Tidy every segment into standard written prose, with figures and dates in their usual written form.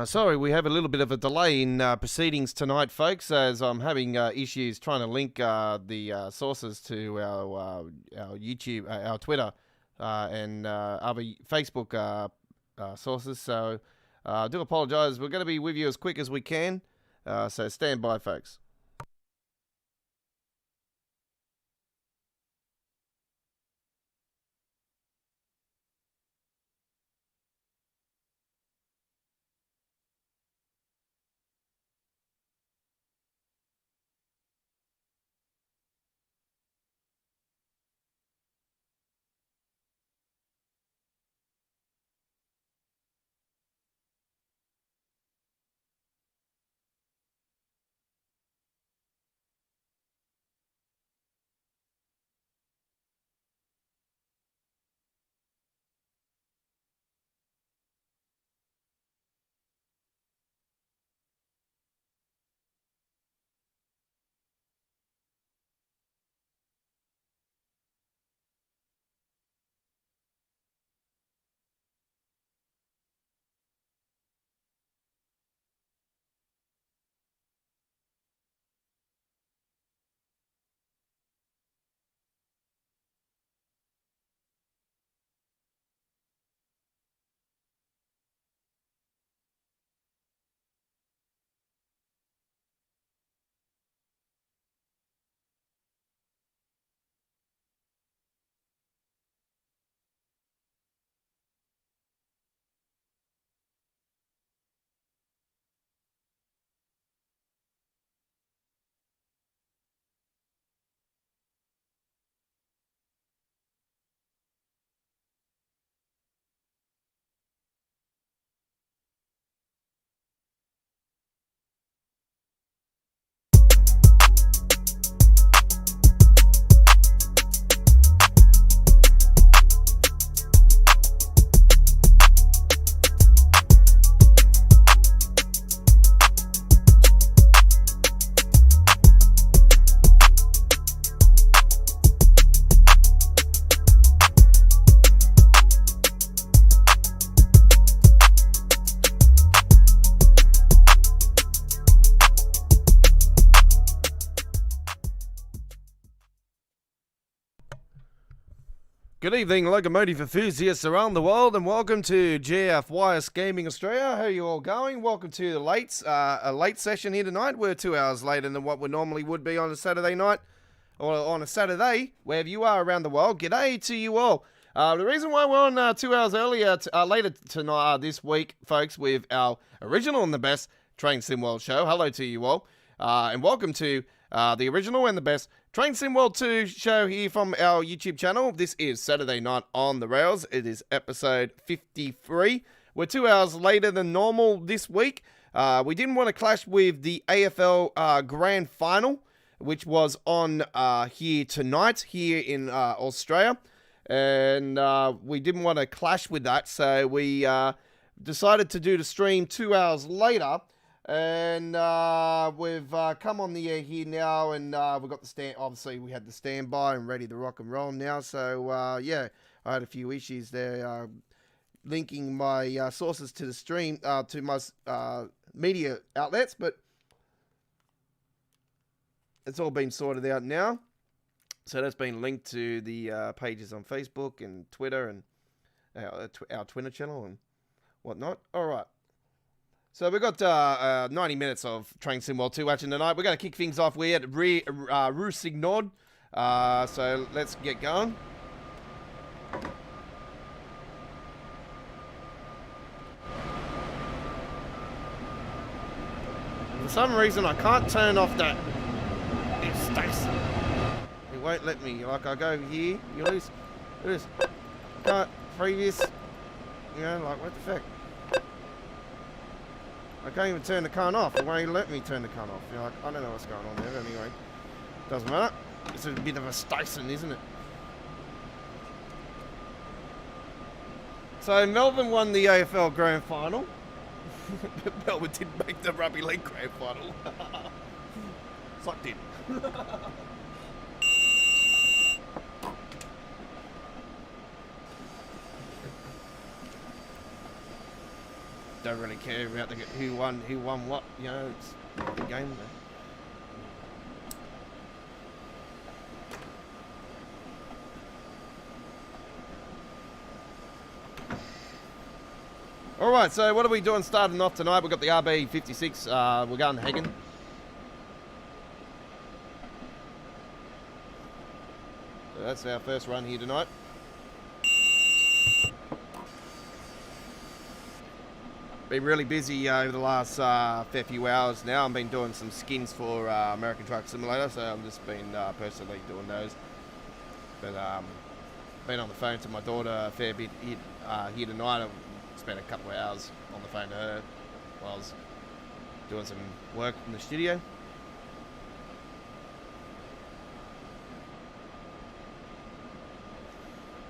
Sorry, we have a little bit of a delay in proceedings tonight, folks, as I'm having issues trying to link the sources to our YouTube, our Twitter, and other Facebook sources. So I do apologise. We're going to be with you as quick as we can. So stand by, folks. Good evening, locomotive enthusiasts around the world, and welcome to GFYS Gaming Australia. How are you all going? Welcome to the a late session here tonight. We're 2 hours later than what we normally would be on a Saturday night, or on a Saturday, wherever you are around the world. G'day to you all. The reason why we're on 2 hours later tonight, this week, folks, with our original and the best Train Sim World show. Hello to you all, and welcome to the original and the best Train Sim World 2 show here from our YouTube channel. This is Saturday Night on the Rails. It is episode 53. We're 2 hours later than normal this week. We didn't want to clash with the AFL Grand Final, which was on here tonight, here in Australia. And we didn't want to clash with that, so we decided to do the stream 2 hours later. And we've come on the air here now, and we've got the stand. Obviously, we had the standby and ready to rock and roll now. So yeah, I had a few issues there linking my sources to the stream to my media outlets, but it's all been sorted out now. So that's been linked to the pages on Facebook and Twitter and our Twitter channel and whatnot. All right. So we've got 90 minutes of Train Sim World 2 action tonight. We're going to kick things off. We're at Rue Signord. So let's get going. For some reason, I can't turn off that. It stays. It won't let me. Like, I go here. You lose. Can't. Previous. You know, like, what the fuck? I can't even turn the car off. It won't even let me turn the car off. You're like, I don't know what's going on there. Anyway, doesn't matter. It's a bit of a station, isn't it? So Melbourne won the AFL Grand Final. But Melbourne didn't make the Rugby League Grand Final. Sucked in. don't really care about who won what. You know, it's the game. All right, so what are we doing starting off tonight? We've got the RB56. We're going to Hagen. So that's our first run here tonight. Been really busy over the last fair few hours now. I've been doing some skins for American Truck Simulator, so I've just been personally doing those. But been on the phone to my daughter a fair bit here tonight. I've spent a couple of hours on the phone to her while I was doing some work in the studio.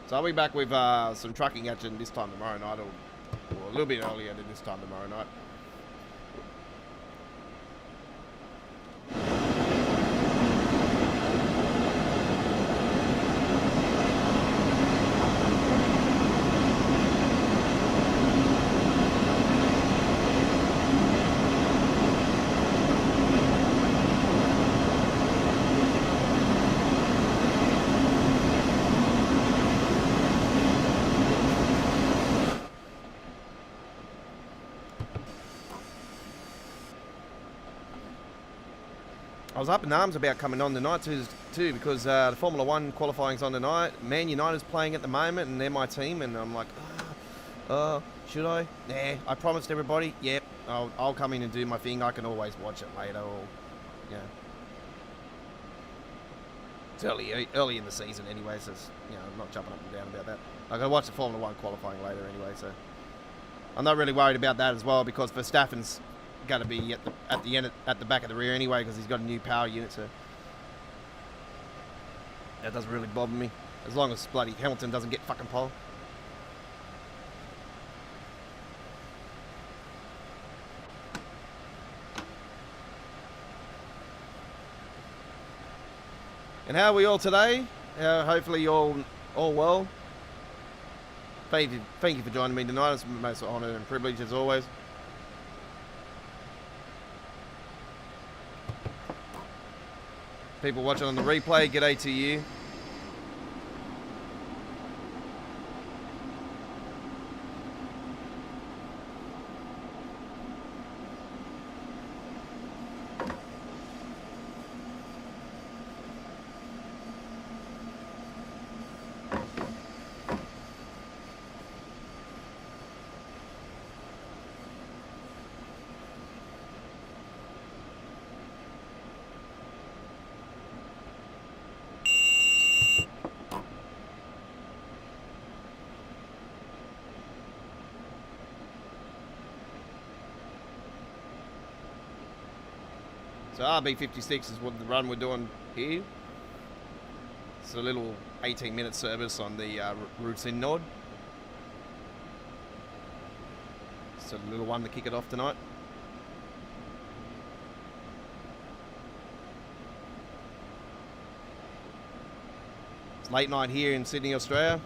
So I'll be back with some trucking action this time tomorrow night, or a little bit earlier than this time tomorrow night. I was up in arms about coming on tonight too because the Formula 1 qualifying's on tonight. Man United's playing at the moment and they're my team, and I'm like, should I? Nah, I promised everybody, yep, I'll come in and do my thing. I can always watch it later, or, you know. It's early in the season anyway, so it's, you know, I'm not jumping up and down about that. I gotta watch the Formula 1 qualifying later anyway, so I'm not really worried about that as well, because Verstappen's going to be at the end, at the back of the rear anyway, because he's got a new power unit, so that doesn't really bother me, as long as bloody Hamilton doesn't get fucking pole. And how are we all today? Hopefully you're all well. Thank you for joining me tonight. It's my most honour and privilege as always. People watching on the replay, g'day to you. So RB56 is what the run we're doing here. It's a little 18-minute service on the routes in Nord. It's a little one to kick it off tonight. It's late night here in Sydney, Australia.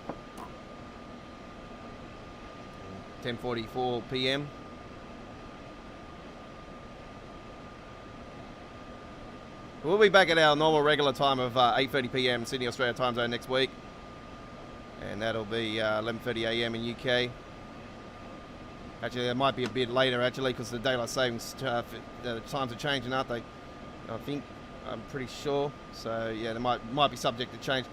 10:44 p.m. We'll be back at our normal regular time of 8:30 p.m. Sydney, Australia time zone next week. And that'll be 11:30 a.m. in UK. Actually, it might be a bit later, actually, because the daylight savings the times are changing, aren't they? I think, I'm pretty sure. So, yeah, they might be subject to change.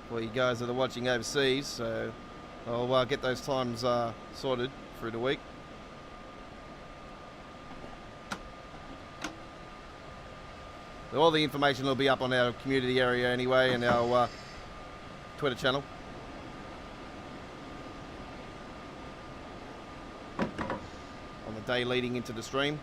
For you guys that are watching overseas, so I'll get those times sorted through the week. All the information will be up on our community area anyway, and our Twitter channel. On the day leading into the stream.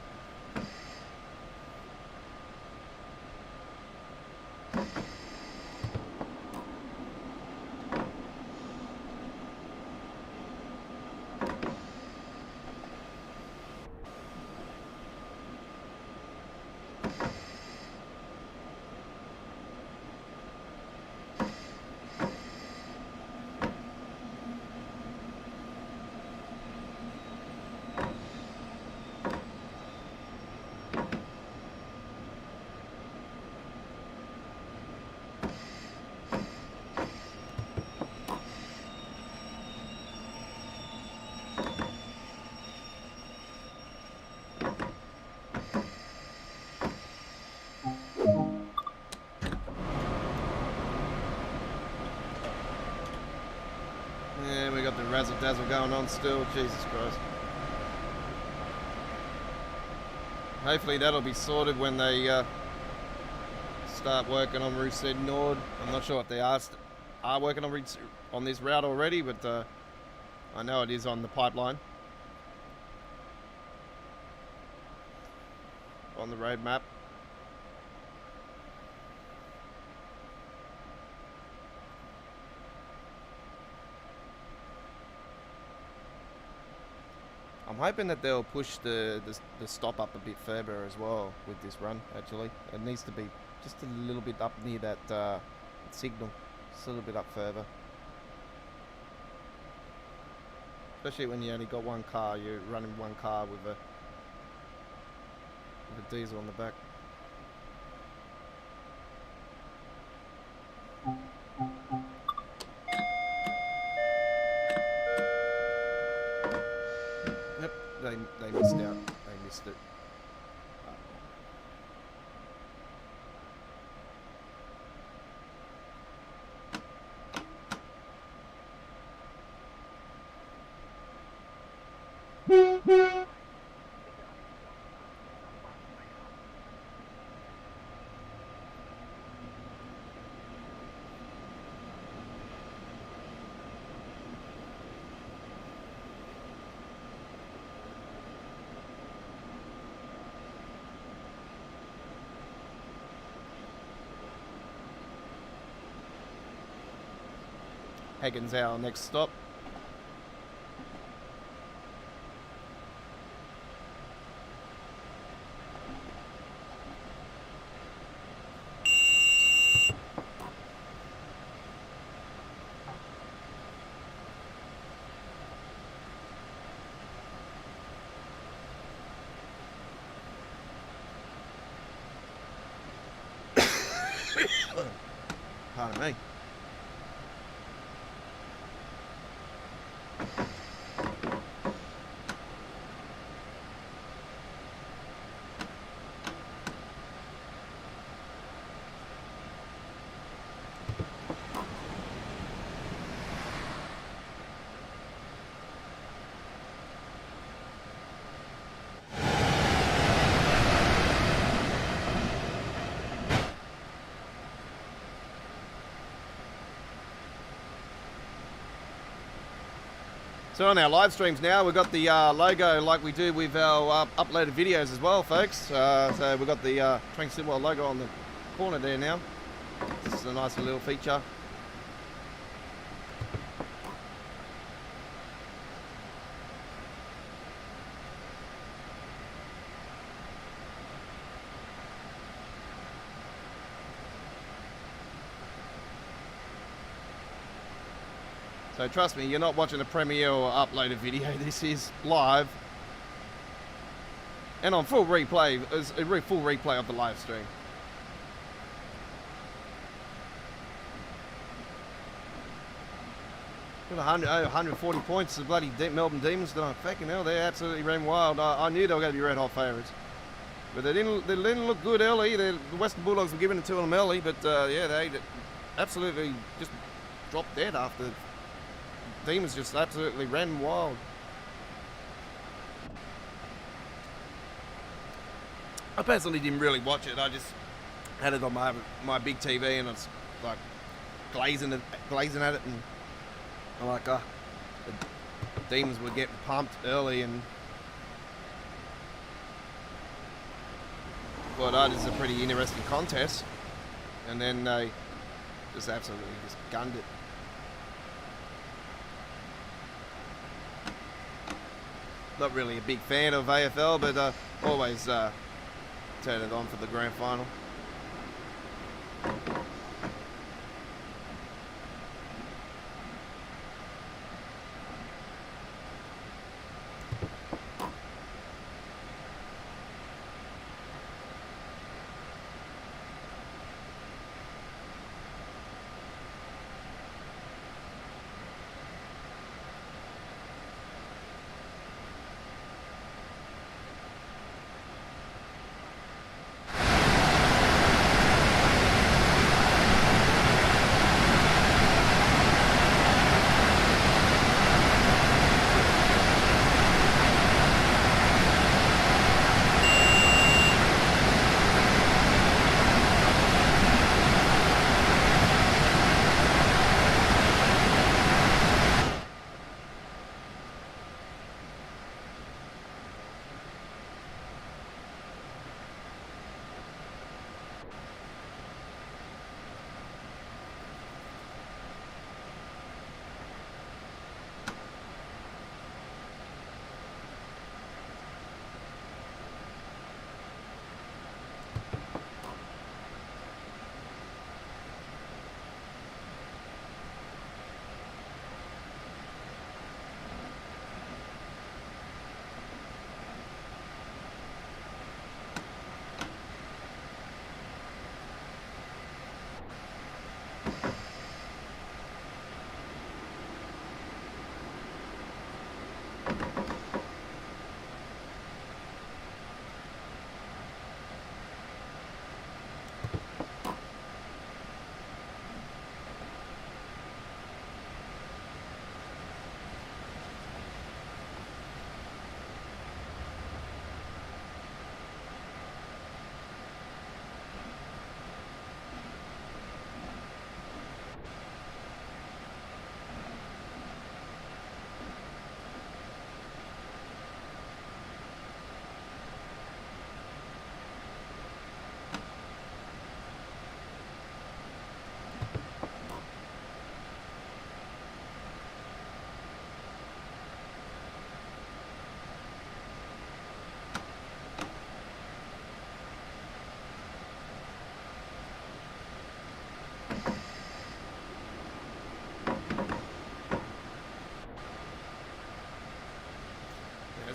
Yeah, we got the razzle dazzle going on still. Jesus Christ. Hopefully that'll be sorted when they start working on Roosted Nord. I'm not sure if they are working on this route already, but I know it is on the pipeline. On the road map. I'm hoping that they'll push the stop up a bit further as well with this run, actually. It needs to be just a little bit up near that signal. Just a little bit up further. Especially when you only got one car, you're running one car with a diesel on the back. Yep, they missed out. They missed it. Hagen's our next stop. Pardon me. So on our live streams now, we've got the logo like we do with our uploaded videos as well, folks. So we've got the Train Symbol logo on the corner there now. This is a nice little feature. So trust me, you're not watching a premiere or uploaded video. This is live and on full replay, full replay of the live stream. Got 140 points. The bloody Melbourne Demons tonight. Fucking hell, they absolutely ran wild. I knew they were going to be red hot favourites, but they didn't look good early. The Western Bulldogs were giving it to them early, but yeah, they absolutely just dropped dead after. Demons just absolutely ran wild. I personally didn't really watch it. I just had it on my big TV and I was like glazing at it, and I'm like, the Demons were getting pumped early, and thought, this is a pretty interesting contest, and then they just absolutely just gunned it. Not really a big fan of AFL, but always turn it on for the grand final.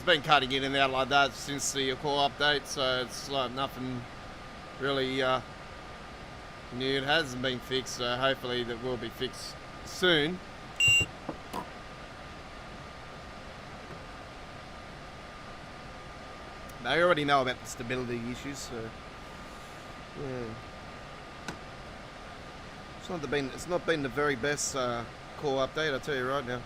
been cutting in and out like that since the core update, so it's like nothing really new. It hasn't been fixed, so hopefully that will be fixed soon. They already know about the stability issues, so yeah. It's not been the very best core update, I'll tell you right now.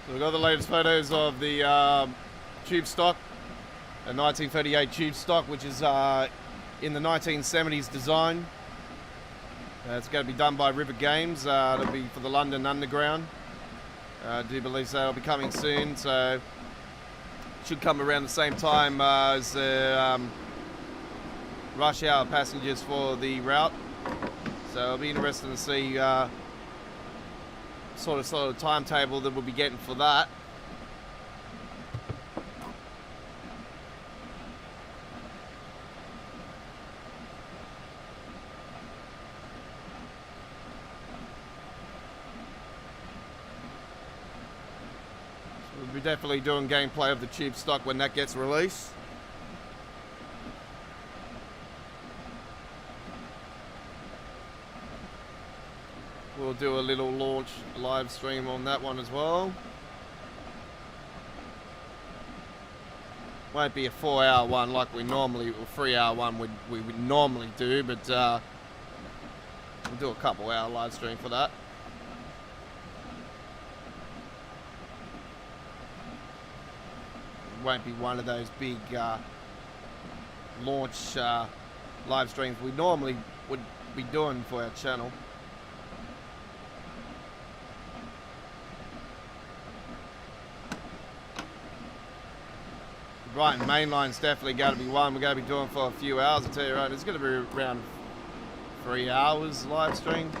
So we've got the latest photos of the tube stock, a 1938 tube stock, which is in the 1970s design. It's going to be done by River Games. It'll be for the London Underground. I do believe so. It'll be coming soon, so it should come around the same time as the rush hour passengers for the route. So it'll be interesting to see sort of timetable that we'll be getting for that. So we'll be definitely doing gameplay of the tube stock when that gets released. We'll do a little launch live stream on that one as well. Won't be a 4-hour one like we normally, or 3-hour one we would normally do, but we'll do a couple-hour live stream for that. It won't be one of those big launch live streams we normally would be doing for our channel. Right, and mainline's definitely going to be one we're going to be doing for a few hours. I'll tell you right, it's going to be around 3 hours live stream.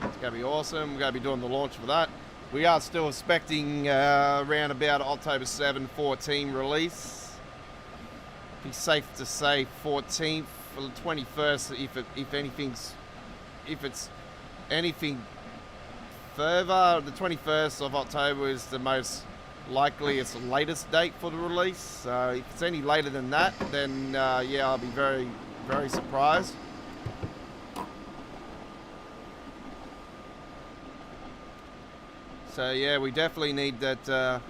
It's going to be awesome. We're going to be doing the launch for that. We are still expecting around about October 7, 14 release. Be safe to say 14th for the 21st if it's anything further. The 21st of October is the most likely, it's the latest date for the release. So if it's any later than that, then yeah, I'll be very, very surprised. So yeah, we definitely need that the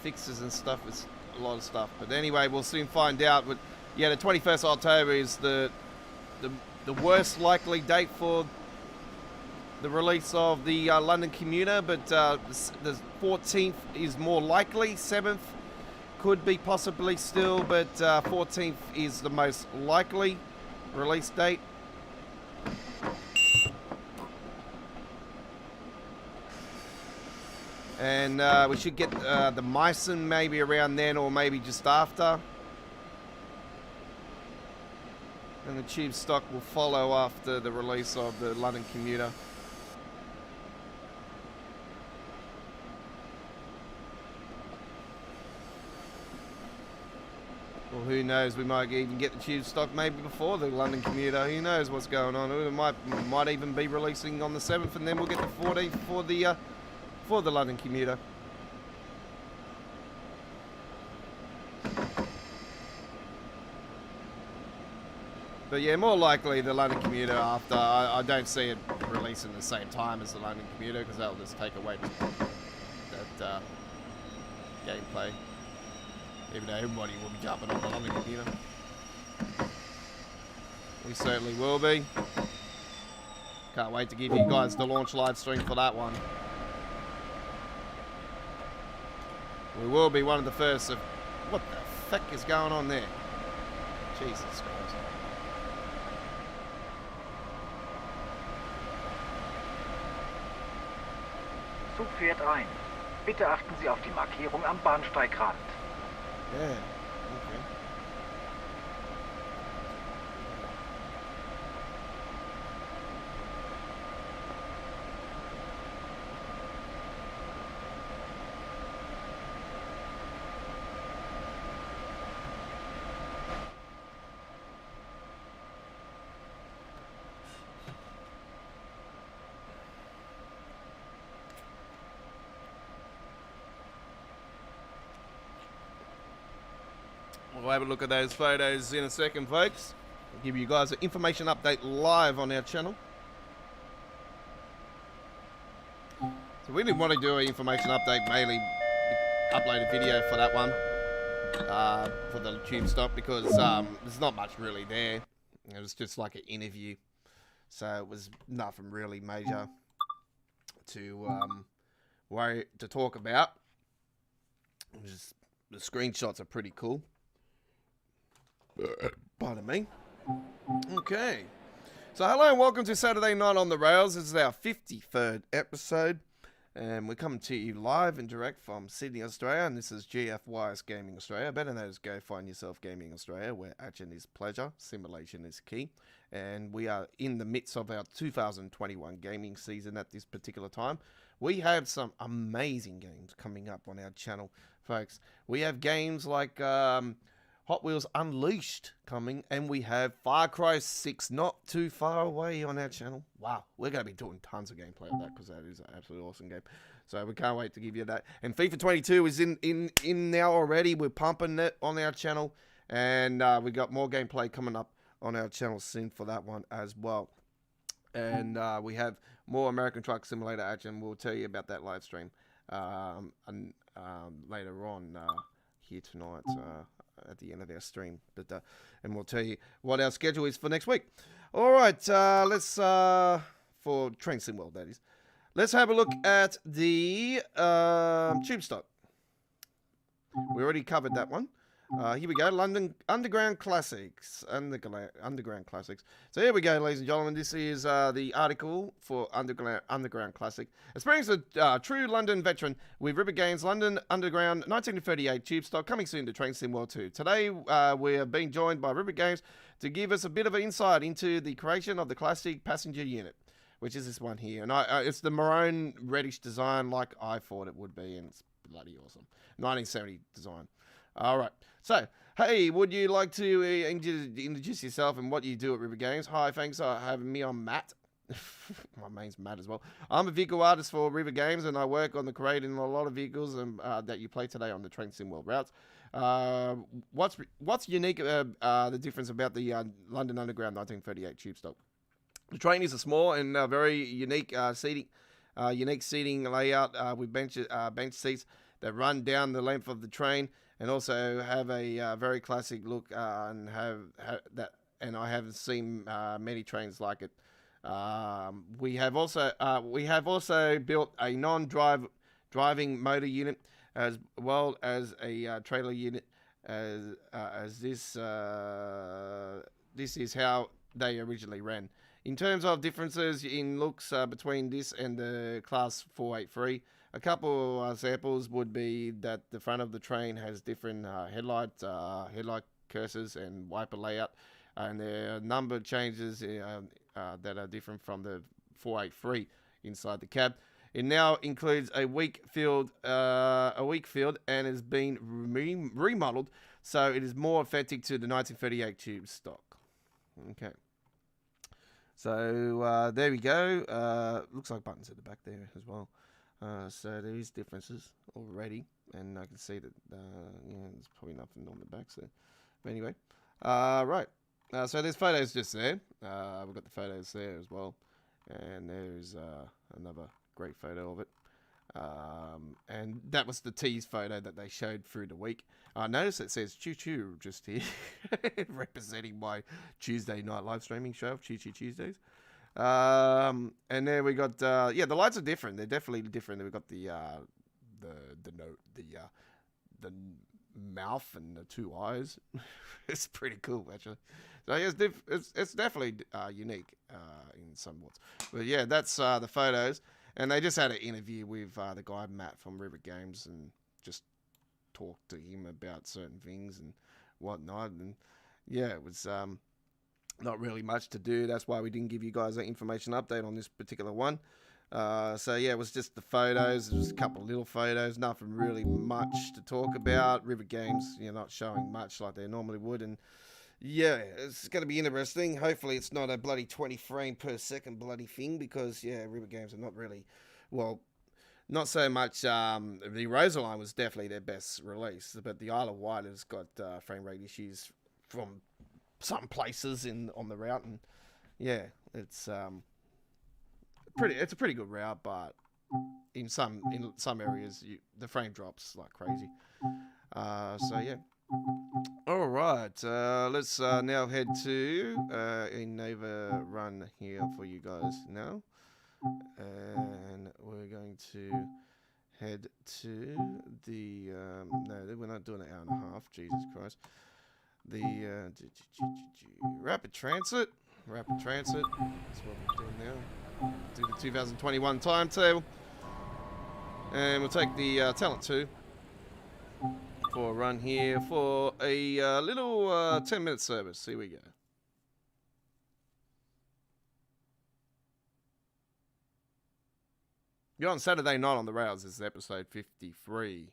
fixes and stuff. It's a lot of stuff, but anyway, we'll soon find out. But yeah, the 21st of October is the worst likely date for the release of the London Commuter, but the 14th is more likely. 7th could be possibly still, but 14th is the most likely release date. And we should get the Meissen maybe around then, or maybe just after. And the tube stock will follow after the release of the London Commuter. Well, who knows? We might even get the tube stock maybe before the London Commuter. Who knows what's going on? We might even be releasing on the 7th, and then we'll get the 14th for the London Commuter. But yeah, more likely the London Commuter after. I don't see it releasing the same time as the London Commuter, because that'll just take away that gameplay. Even though everybody will be jumping on the London Commuter. We certainly will be. Can't wait to give you guys the launch live stream for that one. We will be one of the first of... What the fuck is going on there? Jesus Christ. Zug fährt ein. Bitte achten Sie auf die Markierung am Bahnsteigrand. Yeah, okay. We'll have a look at those photos in a second, folks. I'll give you guys an information update live on our channel. So we didn't want to do an information update, mainly upload a video for that one, for the tube stop, because there's not much really there. It was just like an interview, so it was nothing really major to talk about. Just, the screenshots are pretty cool. Pardon me. Okay. So hello and welcome to Saturday Night on the Rails. This is our 53rd episode. And we're coming to you live and direct from Sydney, Australia. And this is GFYS Gaming Australia. Better known as Go Find Yourself Gaming Australia, where action is pleasure, simulation is key. And we are in the midst of our 2021 gaming season at this particular time. We have some amazing games coming up on our channel, folks. We have games like... Hot Wheels Unleashed coming, and we have Far Cry 6 not too far away on our channel. Wow, we're going to be doing tons of gameplay of that because that is an absolutely awesome game. So we can't wait to give you that. And FIFA 22 is in now already. We're pumping it on our channel, and we got more gameplay coming up on our channel soon for that one as well. And we have more American Truck Simulator action. We'll tell you about that live stream later on here tonight. At the end of our stream, but and we'll tell you what our schedule is for next week. All right, let's for Train Sim World, that is. Let's have a look at the tube stop. We already covered that one. Here we go, London Underground Classics. Underground Classics. So here we go, ladies and gentlemen. This is the article for Underground Classic. Experience a true London veteran with River Games London Underground 1938 tube stop coming soon to Train Sim World 2. Today we are being joined by River Games to give us a bit of an insight into the creation of the classic passenger unit, which is this one here. And it's the maroon reddish design like I thought it would be, and it's bloody awesome. 1970 design. All right. So, hey, would you like to introduce yourself and what you do at River Games? Hi, thanks for having me. I'm Matt. My name's Matt as well. I'm a vehicle artist for River Games, and I work on the creating a lot of vehicles that you play today on the Train Sim World routes. What's unique? The difference about the London Underground 1938 tube stop. The train is a small and very unique seating layout with bench seats that run down the length of the train, and also have a very classic look, and have that. And I haven't seen many trains like it. We have also built a non-driving motor unit, as well as a trailer unit. As this is how they originally ran. In terms of differences in looks between this and the Class 483, a couple of samples would be that the front of the train has different headlight cursors and wiper layout, and there are a number of changes that are different from the 483 inside the cab. It now includes a weak field and has been remodeled, so it is more authentic to the 1938 tube stock. Okay. So there we go. Looks like buttons at the back there as well. So there is differences already, and I can see that there's probably nothing on the back. So, but anyway, right. So there's photos just there. We've got the photos there as well, and there's another great photo of it. And that was the tease photo that they showed through the week. Notice it says Choo Choo just here, representing my Tuesday night live streaming show, Choo Choo Tuesdays. And there we got, the lights are different. They're definitely different. We've got the the mouth and the 2 eyes. It's pretty cool, actually. So it's definitely unique in some ways. But yeah, that's the photos. And they just had an interview with the guy Matt from River Games and just talked to him about certain things and whatnot. And yeah, it was not really much to do. That's why we didn't give you guys an information update on this particular one. So yeah, it was just the photos. There was a couple of little photos, nothing really much to talk about. River Games, not showing much like they normally would. And yeah, it's going to be interesting. Hopefully it's not a bloody 20 frame per second bloody thing, because yeah, River Games are not really, well, not so much. The Rosaline was definitely their best release, but the Isle of Wight has got frame rate issues from some places on the route, and yeah, it's a pretty good route, but in some areas the frame drops like crazy. So yeah. All right, let's now head to Innova Run here for you guys now, and we're going to head to the no, we're not doing an hour and a half. Jesus Christ. The Rapid Transit. That's what we're doing now. Do the 2021 timetable. And we'll take the Talent 2 for a run here for a little 10-minute service. Here we go. You're on Saturday night on the rails. This is episode 53.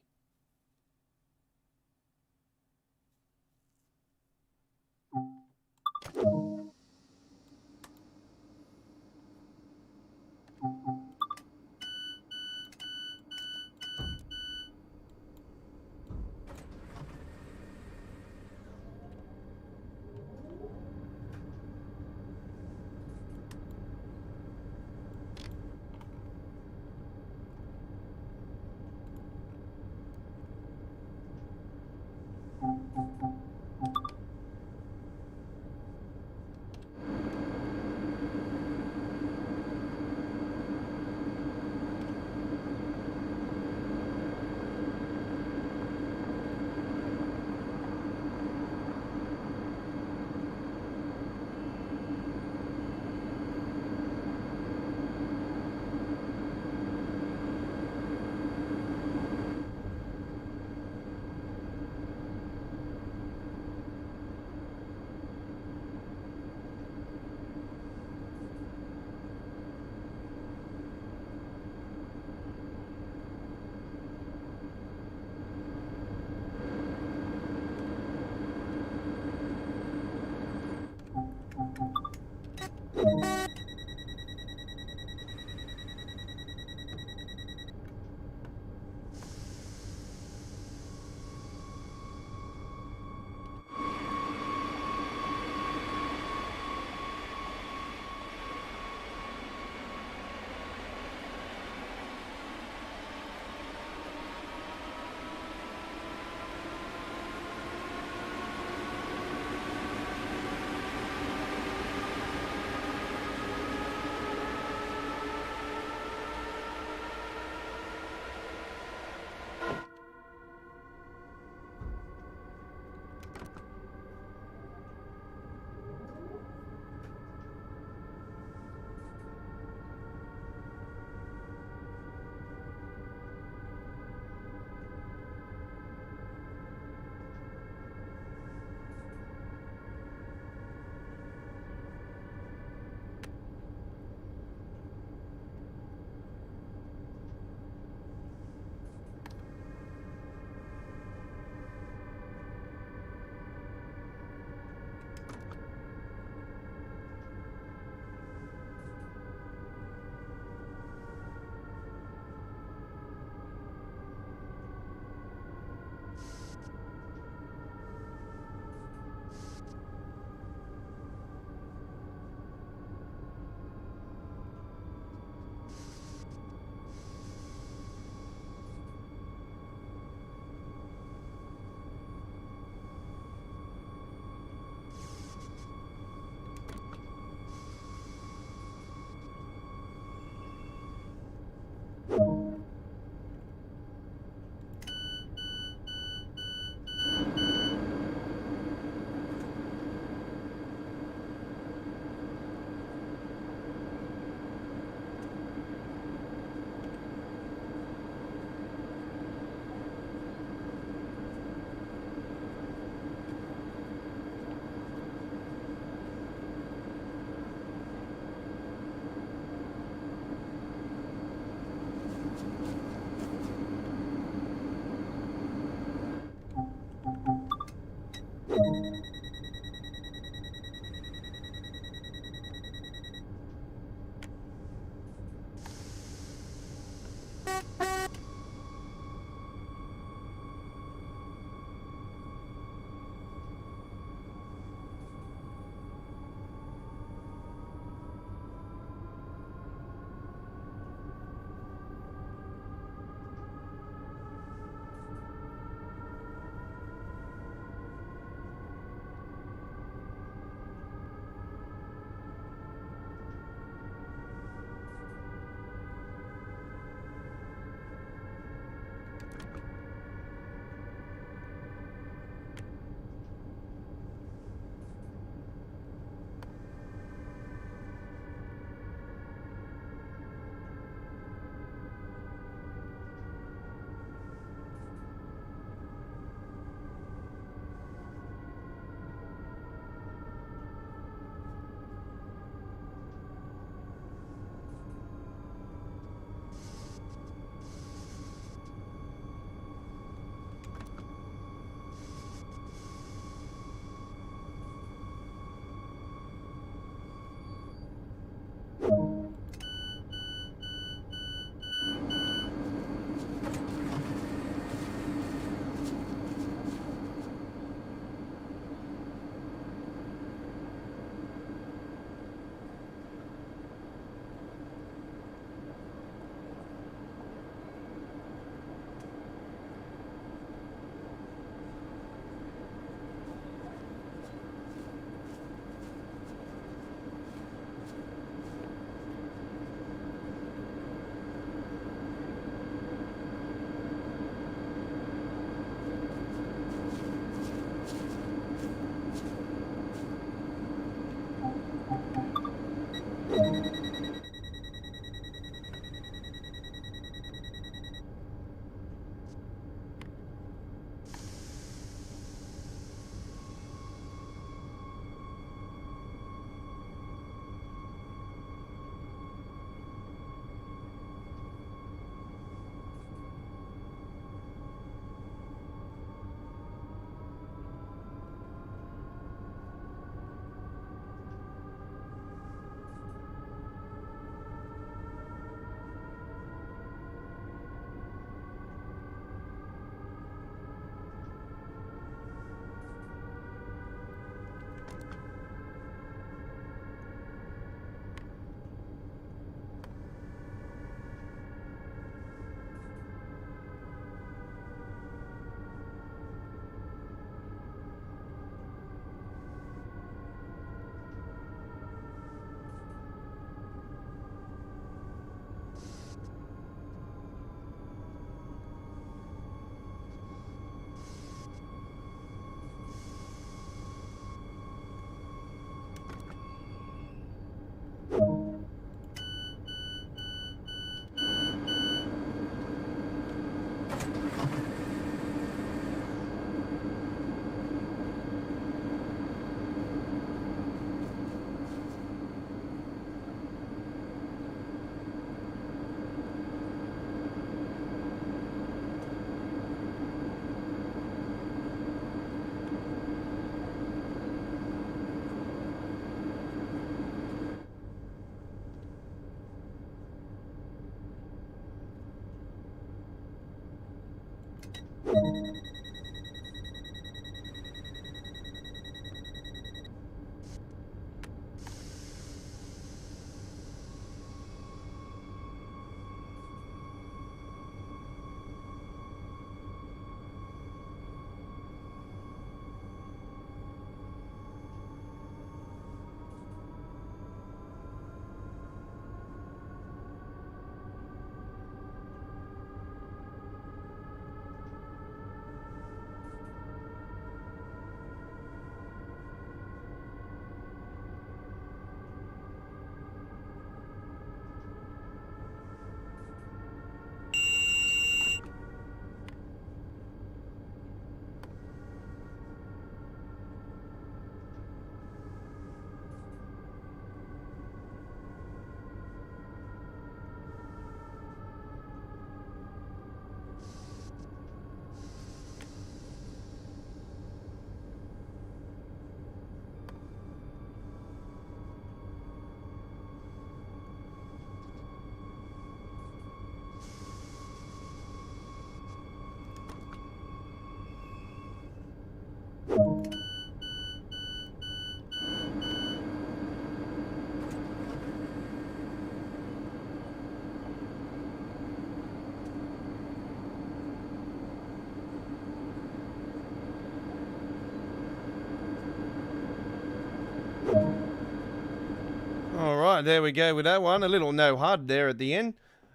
right, there we go with that one. A little no HUD there at the end.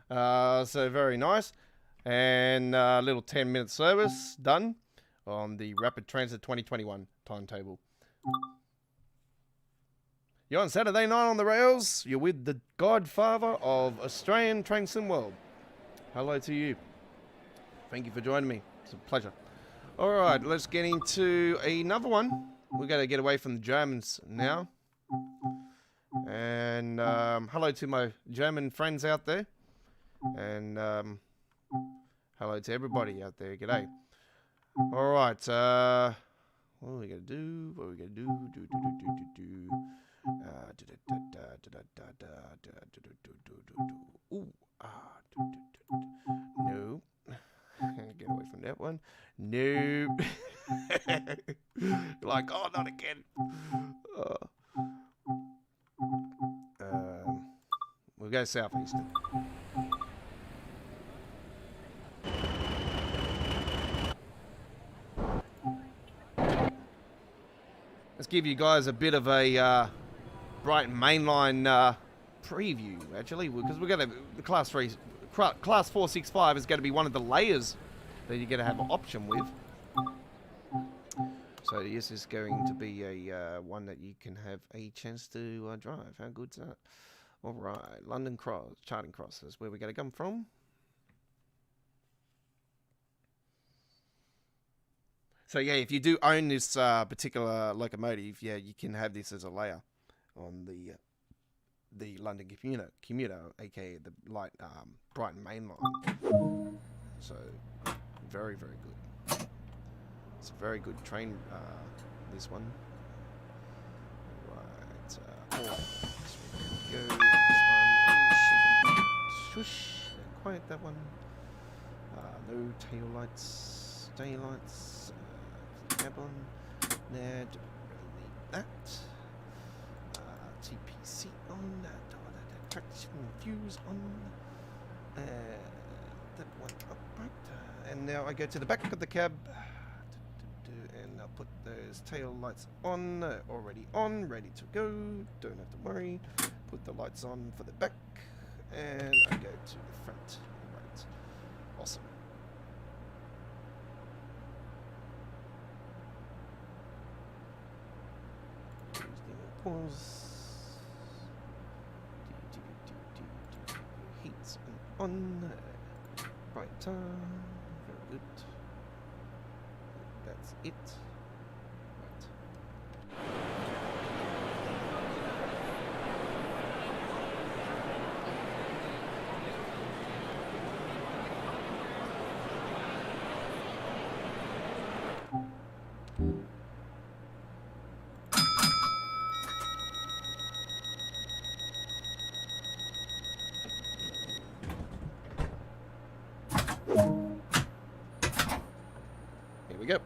So very nice. And a little 10-minute service done on the Rapid Transit 2021 timetable. You're on Saturday night on the rails. You're with the godfather of Australian train sim world. Hello to you. Thank you for joining me. It's a pleasure. All right, let's get into another one. We're going to get away from the Germans now. And hello to my German friends out there. And hello to everybody out there. G'day. All right. What are we going to do? What are we going to do? No. Get away from that one. No. Like, oh, not again. We'll go southeastern. Let's give you guys a bit of a Brighton mainline preview, actually, because we're going to the class 465 is going to be one of the layers that you're going to have an option with. So this is going to be a one that you can have a chance to drive. How good's that? All right, London Cross, Charing Cross is where we're going to come from. So yeah, if you do own this particular locomotive, yeah, you can have this as a layer on the London commuter, aka the light Brighton main line. So very, very good. It's a very good train. This one. Right. Go. This one. Shush. Quiet that one. No tail lights. Daylights. Cab on. There. Don't really need that. TPC on. Traction fuse on. That one upright. And now I go to the back of the cab. And I'll put those tail lights on. Already on. Ready to go. Don't have to worry. Put the lights on for the back. And I go to the front. Right. Awesome. Pause. Heats on. Right time. Very good. That's it. Right. Here we go.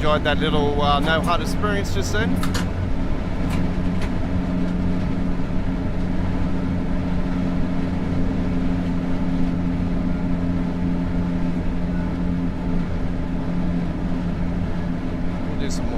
enjoyed that little no HUD experience just then. We'll do some more.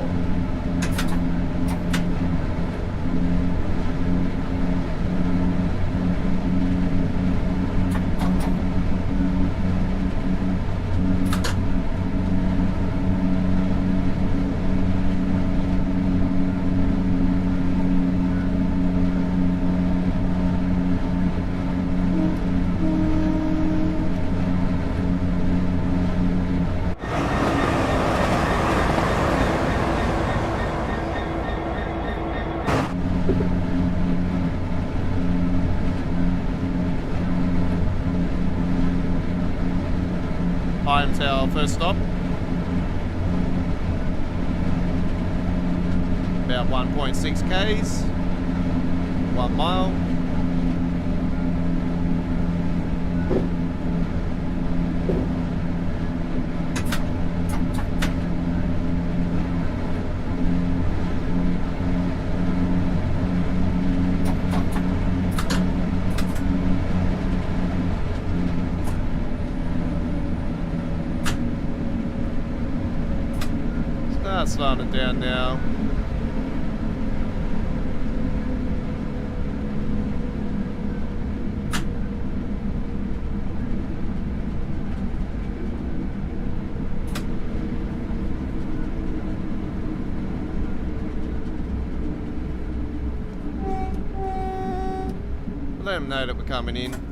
Into our first stop. About 1.6 k's, 1 mile. Slowing it down now. Let them know that we're coming in.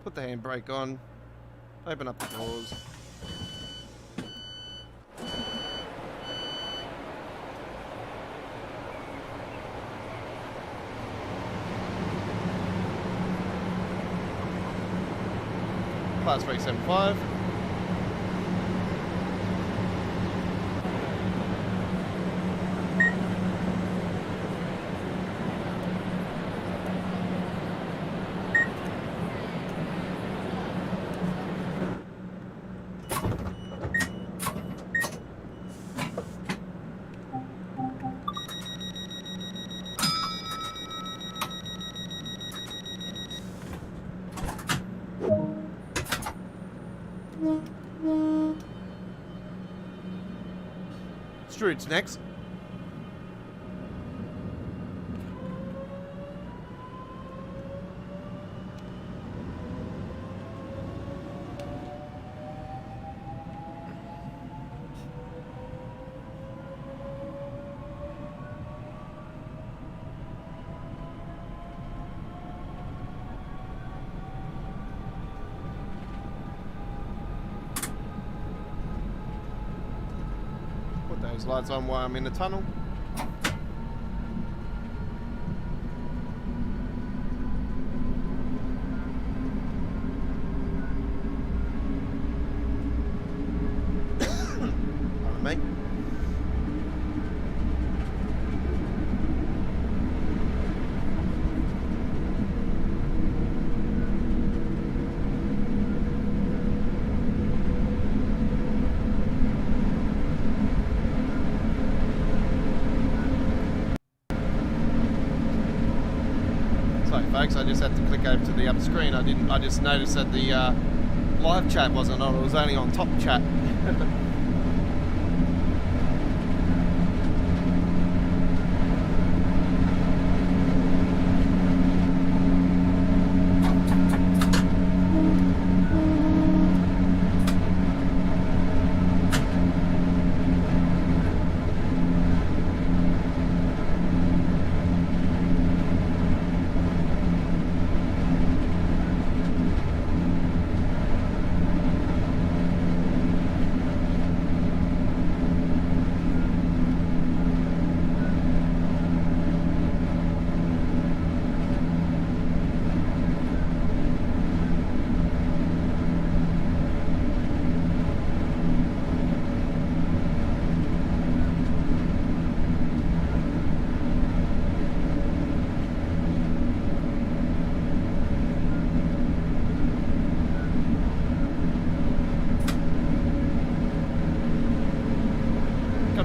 Put the handbrake on, open up the doors. Class 375. Strude's next. Those lights on while I'm in the tunnel. Pardon me. Folks, I just had to click over to the upper screen. I just noticed that the live chat wasn't on, it was only on top chat.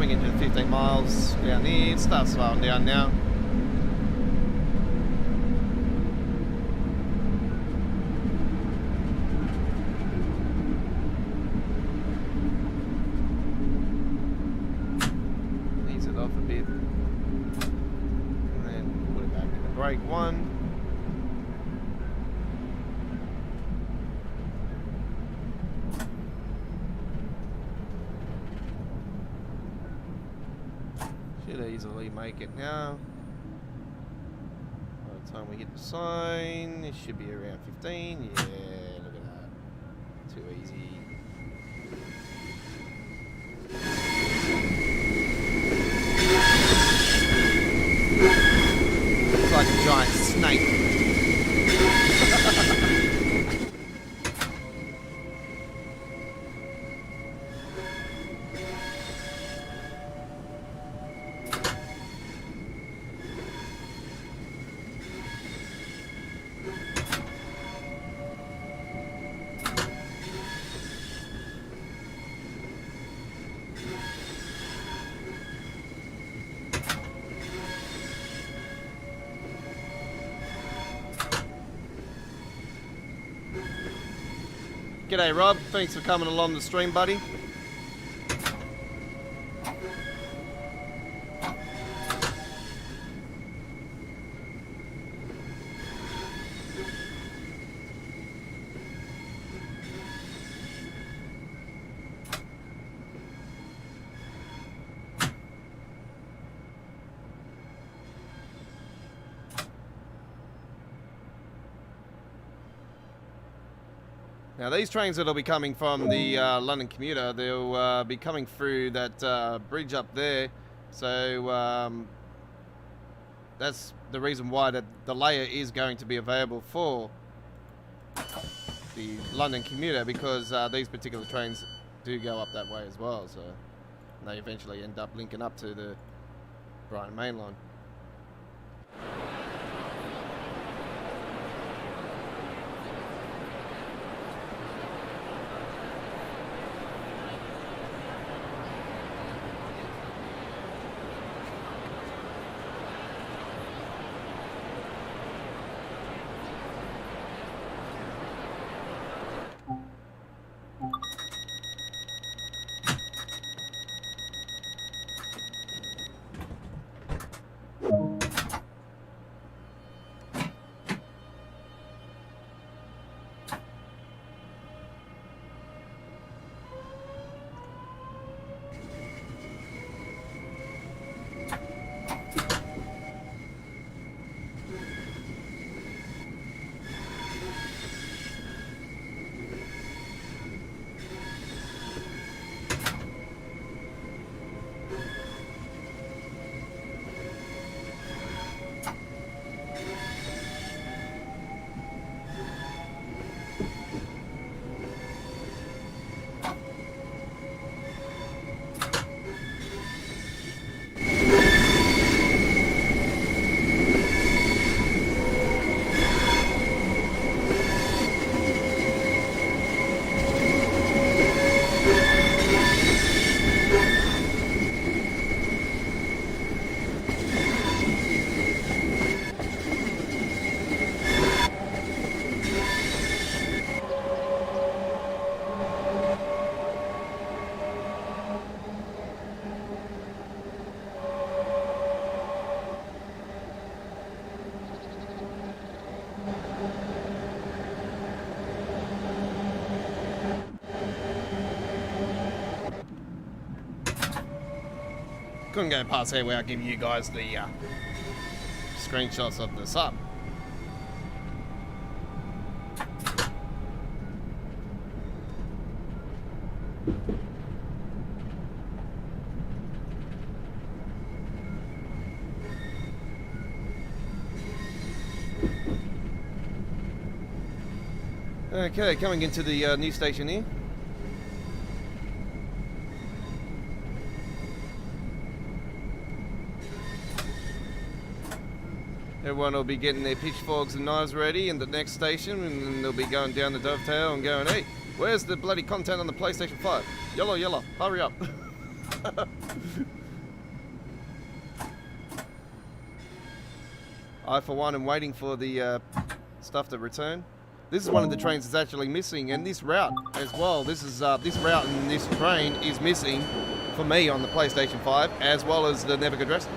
coming into the 15 miles down here. It starts slowing down now. Ease it off a bit. And then put it back into brake one. Should easily make it now. By the time we hit the sign, it should be around 15. Yeah, look at that. Too easy. Looks like a giant snake. G'day Rob, thanks for coming along the stream, buddy. Now these trains that'll be coming from the London commuter, they'll be coming through that bridge up there. So that's the reason why the layer is going to be available for the London commuter, because these particular trains do go up that way as well. So they eventually end up linking up to the Brighton Main Line. Couldn't go past here without giving you guys the screenshots of the sub. Okay, coming into the new station here. Everyone will be getting their pitchforks and knives ready in the next station, and then they'll be going down the Dovetail and going, hey, where's the bloody content on the PlayStation 5? Yellow, hurry up. I, for one, am waiting for the stuff to return. This is one of the trains that's actually missing, and this route as well. This is this route and this train is missing for me on the PlayStation 5, as well as the Never Addressed.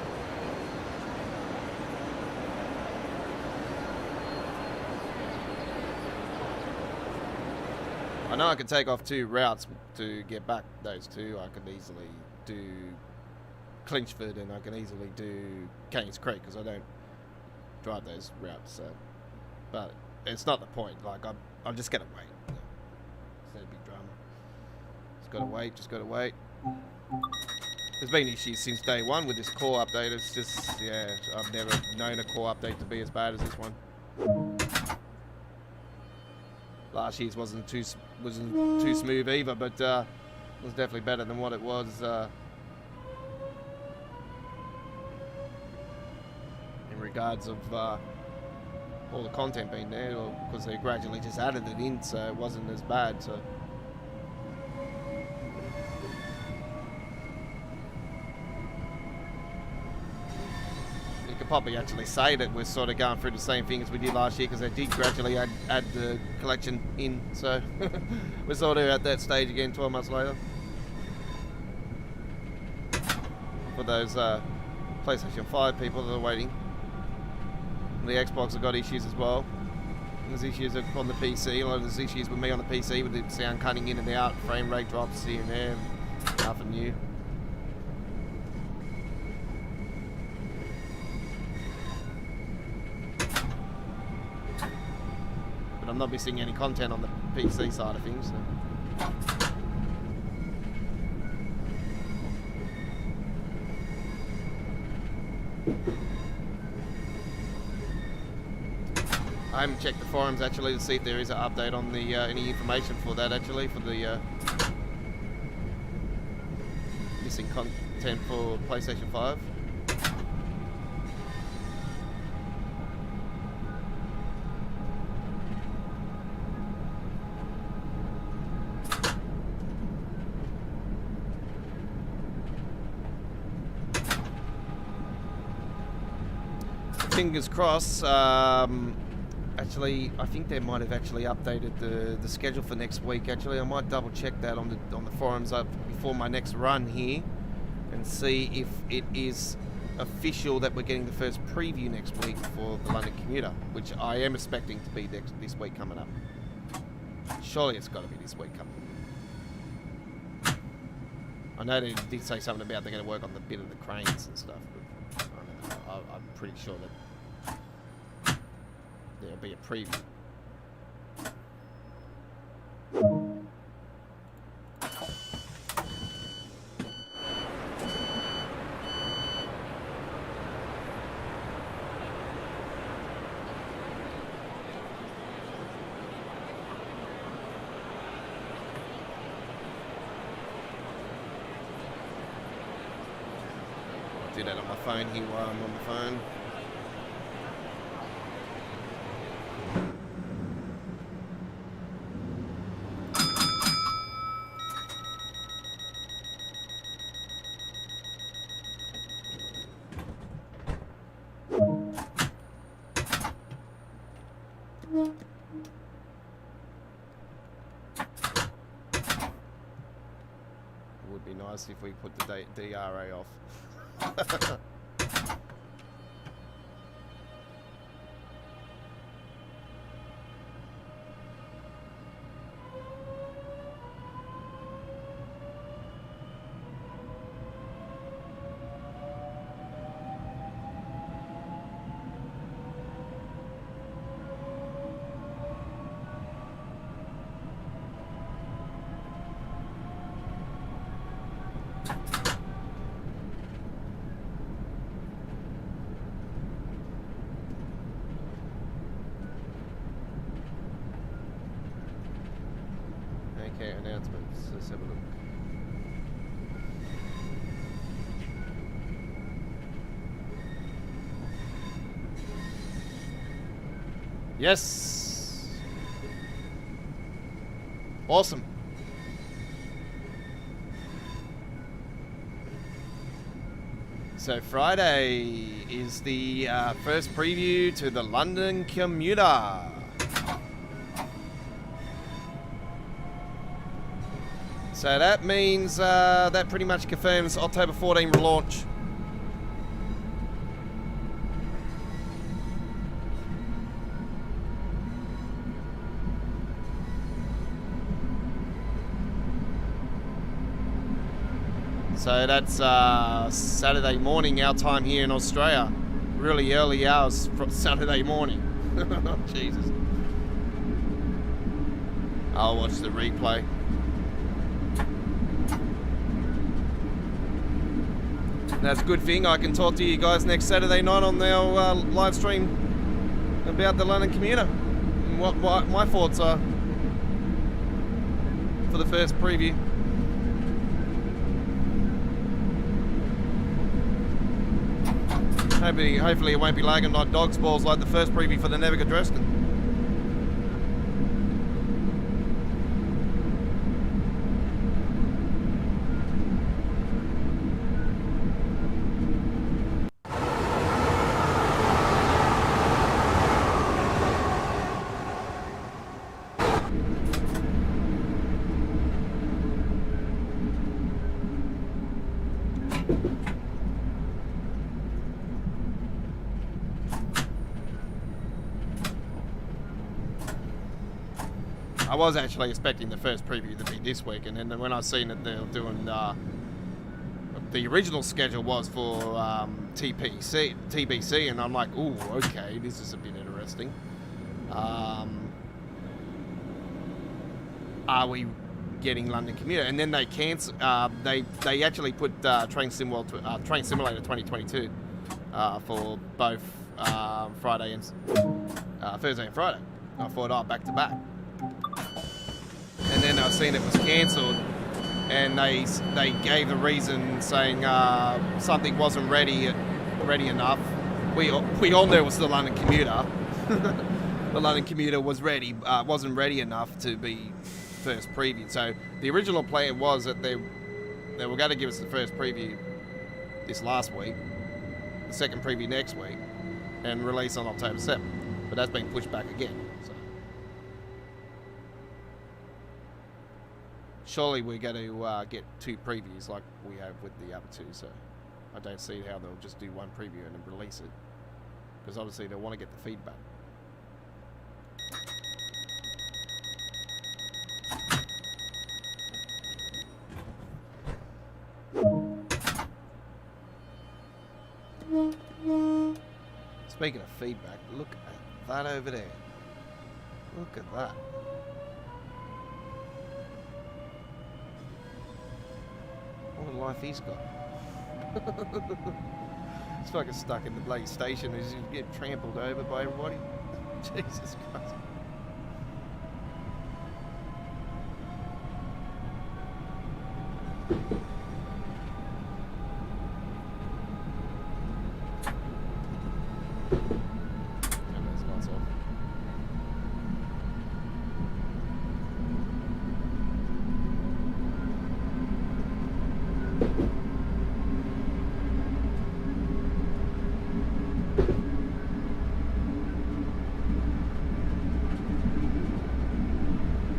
I know I could take off 2 routes to get back those 2. I could easily do Clinchford and I can easily do Kings Creek because I don't drive those routes. So, but it's not the point. Like I'm just gonna wait. It's no big drama. Just gotta wait. Just gotta wait. There's been issues since day one with this core update. It's just I've never known a core update to be as bad as this one. Last year's wasn't too smooth either, but it was definitely better than what it was. In regards of all the content being there, because they gradually just added it in, so it wasn't as bad. So. Probably actually say that we're sort of going through the same thing as we did last year, because they did gradually add the collection in, so we're sort of at that stage again 12 months later. For those PlayStation 5 people that are waiting. The Xbox have got issues as well. There's issues on the PC, there's issues with me on the PC with the sound cutting in and out, frame rate drops here and there, nothing new. I'm not missing any content on the PC side of things. So. I haven't checked the forums actually to see if there is an update on the any information for that actually, for the missing content for PlayStation 5. Fingers crossed. Actually, I think they might have actually updated the schedule for next week. Actually, I might double check that on the forums up before my next run here, and see if it is official that we're getting the first preview next week for the London Commuter, which I am expecting to be this week coming up. Surely it's got to be this week coming. I know they did say something about they're going to work on the bit of the cranes and stuff, but I don't know, I'm pretty sure that there'll be a preview. I'll do that on my phone here while I'm on the phone. Would be nice if we put the DRA off. Okay, announcements. Let's have a look. Yes! Awesome. So Friday is the first preview to the London Commuter. So that means that pretty much confirms October 14 launch. So that's Saturday morning, our time here in Australia. Really early hours from Saturday morning. Jesus. I'll watch the replay. That's a good thing. I can talk to you guys next Saturday night on our live stream about the London Commuter and what my thoughts are for the first preview. Hopefully it won't be lagging like dog's balls like the first preview for the Nevica Dresden. I was actually expecting the first preview to be this week, and then when I seen that they were doing the original schedule was for TBC, and I'm like, ooh, okay, this is a bit interesting. Are we getting London Commuter? And then they cancel. They actually put Train Simulator 2022 for both Friday and Thursday and Friday. I thought, back to back. And then I seen it was cancelled, and they gave the reason saying something wasn't ready enough. We all knew it was the London Commuter. The London Commuter wasn't ready enough to be first preview. So the original plan was that they were going to give us the first preview this last week, the second preview next week, and release on October 7th. But that's been pushed back again. So surely we're going to get two previews like we have with the other two. So I don't see how they'll just do one preview and then release it, because obviously they want to get the feedback. Speaking of feedback, look at that over there. Look at that. What a life he's got. He's fucking stuck in the bloody station. He's getting trampled over by everybody. Jesus Christ.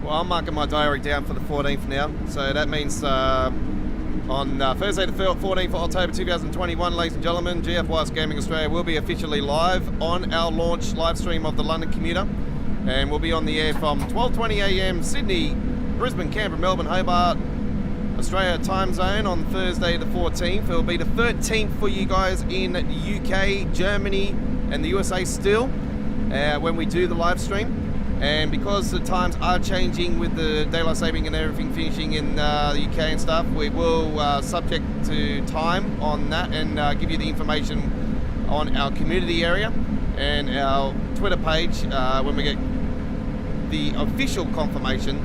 Well, I'm marking my diary down for the 14th now, so that means on Thursday the 14th of October 2021, ladies and gentlemen, GFYS Gaming Australia will be officially live on our launch live stream of the London Commuter, and we'll be on the air from 12:20 a.m. Sydney, Brisbane, Canberra, Melbourne, Hobart, Australia time zone on Thursday the 14th. It'll be the 13th for you guys in UK, Germany, and the USA still when we do the live stream. And because the times are changing with the daylight saving and everything finishing in the UK and stuff, we will subject to time on that and give you the information on our community area and our Twitter page when we get the official confirmation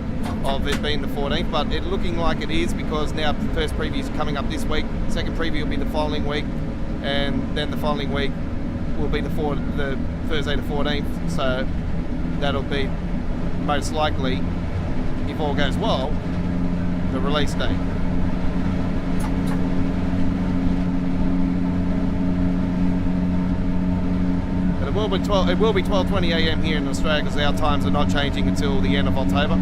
of it being the 14th. But it looking like it is, because now the first preview is coming up this week, second preview will be the following week, and then the following week will be the Thursday the 14th. So that'll be most likely, if all goes well, the release date. will be 12:20 a.m. here in Australia because our times are not changing until the end of October.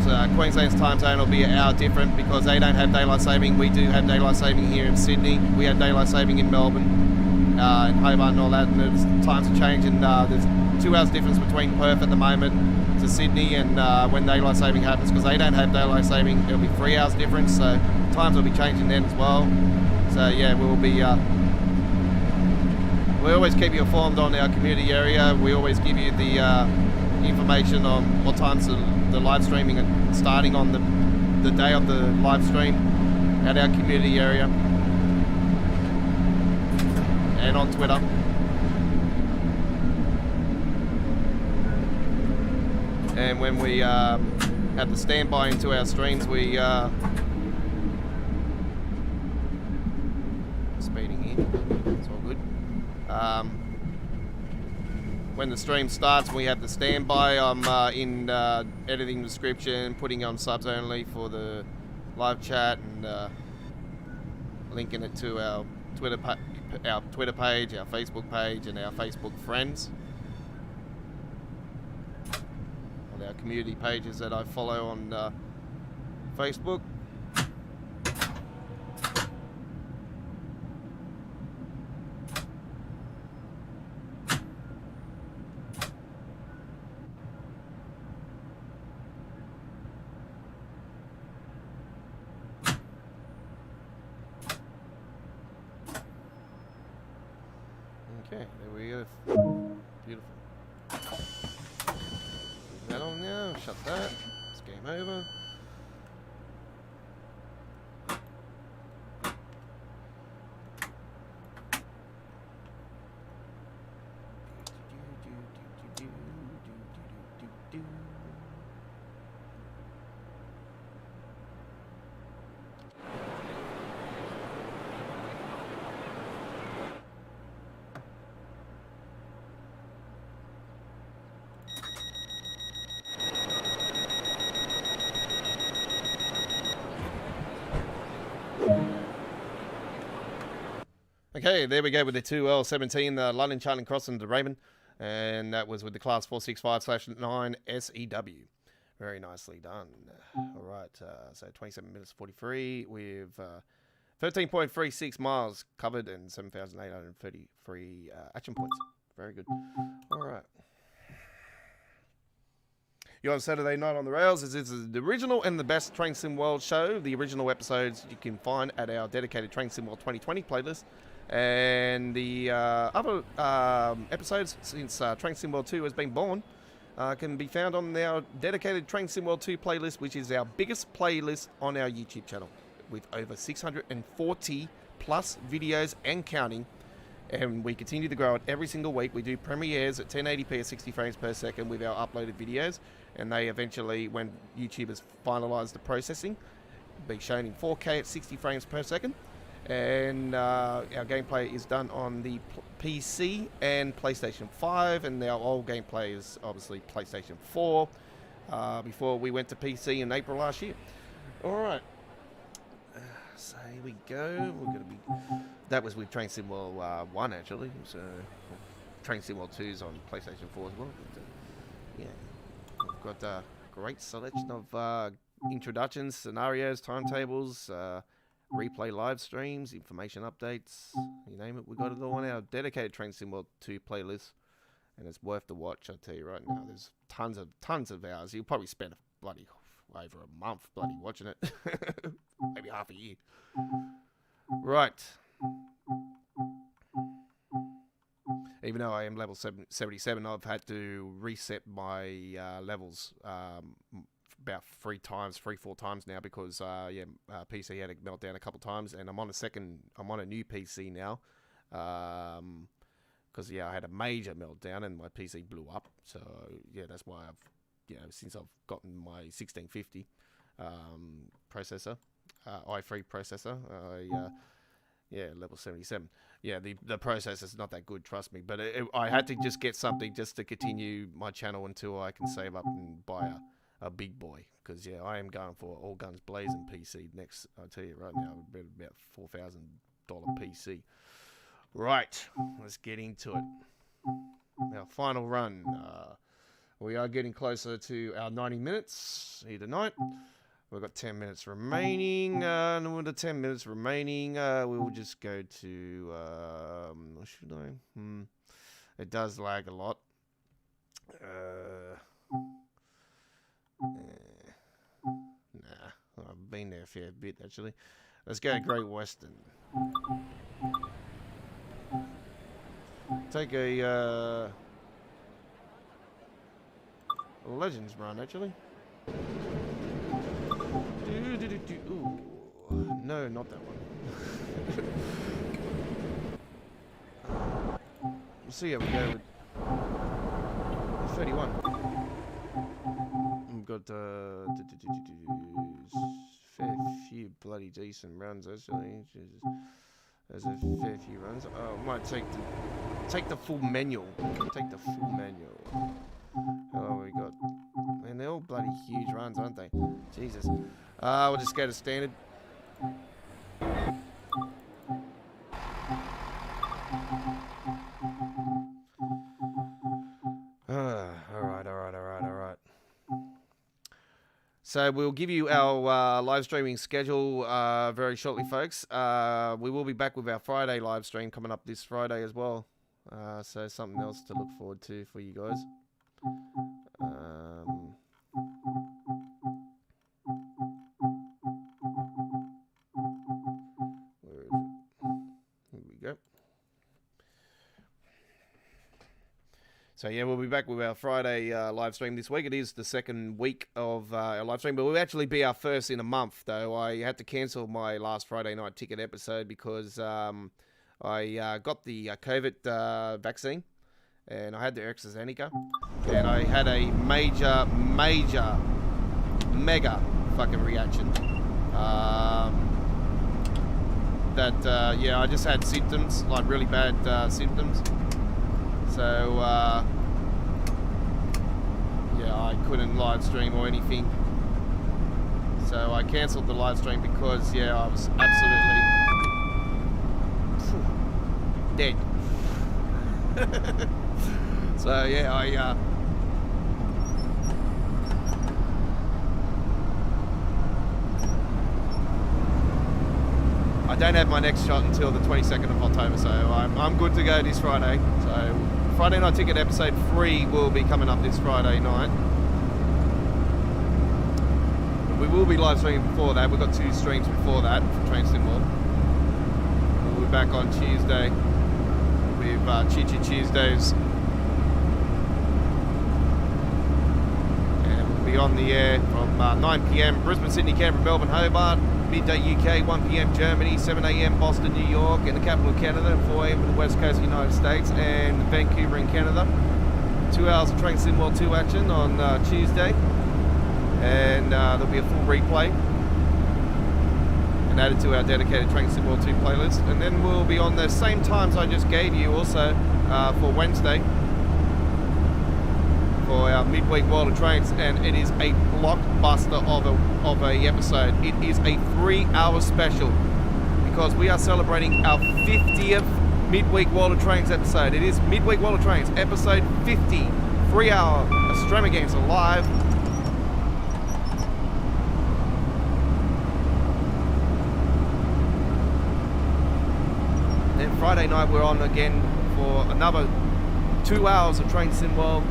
So Queensland's time zone will be an hour different because they don't have daylight saving. We do have daylight saving here in Sydney. We have daylight saving in Melbourne, in Hobart and all that, and the times are changing. There's 2 hours difference between Perth at the moment to Sydney, and when daylight saving happens, because they don't have daylight saving, it'll be 3 hours difference, so times will be changing then as well. So yeah, we'll be we always keep you informed on our community area. We always give you the information on what times the live streaming are starting on the day of the live stream at our community area and on Twitter. And when we have the standby into our streams, we speeding in. It's all good. When the stream starts, we have the standby. I'm in editing the description, putting on subs only for the live chat, and linking it to our Twitter page, our Facebook page, and our Facebook friends. Our community pages that I follow on Facebook. Okay, there we go. Beautiful. That on now, shut that. It's game over. Okay, there we go with the 2L17, the London Charling Cross into Raven, and that was with the class 465/9 SEW. Very nicely done. All right, so 27 minutes 43 with 13.36 miles covered and 7,833 action points. Very good. All right. You're on Saturday Night on the Rails. This is the original and the best Train Sim World show. The original episodes you can find at our dedicated Train Sim World 2020 playlist. And the other episodes since Train Sim World 2 has been born can be found on our dedicated Train Sim World 2 playlist, which is our biggest playlist on our YouTube channel with over 640 plus videos and counting. And we continue to grow it every single week. We do premieres at 1080p at 60 frames per second with our uploaded videos, and they eventually, when YouTube has finalized the processing, be shown in 4K at 60 frames per second. And our gameplay is done on the PC and PlayStation 5, and our old gameplay is obviously PlayStation 4 before we went to PC in April last year. Alright, so here we go. We're gonna be, that was with Train Sim World 1 actually, so Train Sim World 2 is on PlayStation 4 as well. Yeah, we've got a great selection of introductions, scenarios, timetables, replay live streams, information updates, you name it. We got it all on our dedicated Train Sim World 2 playlist, and it's worth the watch. I'll tell you right now. There's tons of hours. You'll probably spend a bloody over a month bloody watching it, maybe half a year. Right. Even though I am level 77, I've had to reset my levels about 4 times now because PC had a meltdown a couple times, and I'm on a new PC now because I had a major meltdown and my PC blew up. So yeah, that's why I've since I've gotten my 1650 processor, i3 processor, level 77. Yeah, the processor's not that good, trust me, but I had to just get something just to continue my channel until I can save up and buy a big boy. Because, yeah, I am going for all guns blazing PC next. I'll tell you right now, about $4,000 PC. Right, let's get into it. Our final run. We are getting closer to our 90 minutes here tonight. We've got 10 minutes remaining. And with the 10 minutes remaining, we will just go to... what should I? It does lag a lot. Nah, I've been there a fair bit, actually. Let's go to Great Western. Take a Legends run, actually. Ooh. No, not that one. We'll see how we go with 31. We've got fair few bloody decent runs, actually. Jesus. There's a fair few runs. Oh, I might take the full manual. Take the full manual. Oh, we got... Man, they're all bloody huge runs, aren't they? Jesus. We'll just go to standard. Alright. So we'll give you our live streaming schedule very shortly, folks. We will be back with our Friday live stream coming up this Friday as well. So something else to look forward to for you guys. Where is it? Here we go. So yeah, we'll be back with our Friday live stream this week. It is the second week of our live stream, but we'll actually be our first in a month, though. I had to cancel my last Friday night ticket episode because I got the COVID vaccine, and I had the AstraZeneca, and I had a mega fucking reaction. Yeah, I just had symptoms, like really bad symptoms. So, yeah, I couldn't live stream or anything. So I cancelled the live stream because, yeah, I was absolutely dead. So, yeah, I don't have my next shot until the 22nd of October, so I'm good to go this Friday. So Friday Night Ticket episode 3 will be coming up this Friday night. We will be live streaming before that. We've got 2 streams before that for Train Sim World. We'll be back on Tuesday with Chi Tuesdays. And we'll be on the air from 9 p.m. Brisbane, Sydney, Canberra, Melbourne, Hobart. Midday UK, 1 p.m. Germany, 7 a.m. Boston, New York, and the capital of Canada, 4 a.m. for the west coast of the United States, and Vancouver in Canada. 2 hours of Train Sim World 2 action on Tuesday, and there'll be a full replay and added to our dedicated Train Sim World 2 playlist. And then we'll be on the same times I just gave you also for Wednesday for our midweek World of Trains, and it is a blockbuster of a episode. It is a 3-hour special because we are celebrating our 50th midweek World of Trains episode. It is midweek World of Trains episode 50, 3-hour Australian Games Live. Then Friday night we're on again for another 2 hours of Train Sim World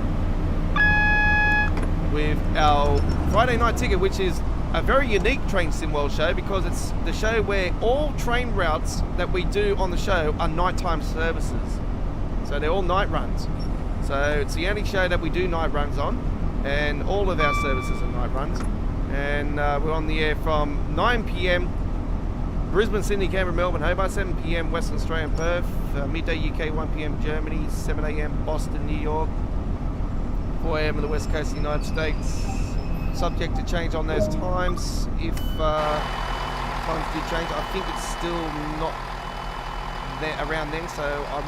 with our Friday Night Ticket, which is a very unique Train Sim World show because it's the show where all train routes that we do on the show are nighttime services. So they're all night runs. So it's the only show that we do night runs on, and all of our services are night runs. And we're on the air from 9 p.m. Brisbane, Sydney, Canberra, Melbourne, Hobart, 7 p.m. Western Australia and Perth, midday UK, 1 p.m. Germany, 7 a.m. Boston, New York, 4 a.m. on the west coast of the United States. Subject to change on those times if times do change. I think it's still not there around then, so I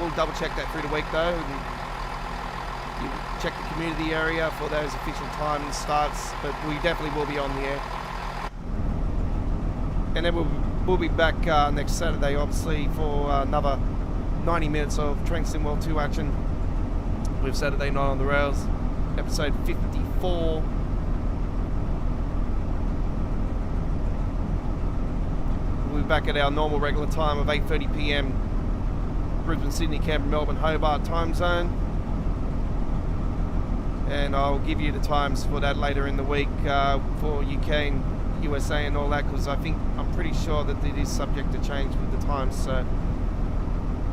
will double check that through the week though. And check the community area for those official time and starts, but we definitely will be on the air. And then we'll be back next Saturday, obviously, for another 90 minutes of Train Sim World 2 action with Saturday Night on the Rails, episode 54. We'll be back at our normal regular time of 8:30 p.m. Brisbane, Sydney, Canberra, Melbourne, Hobart time zone. And I'll give you the times for that later in the week for UK and USA and all that, because I'm pretty sure that it is subject to change with the times, so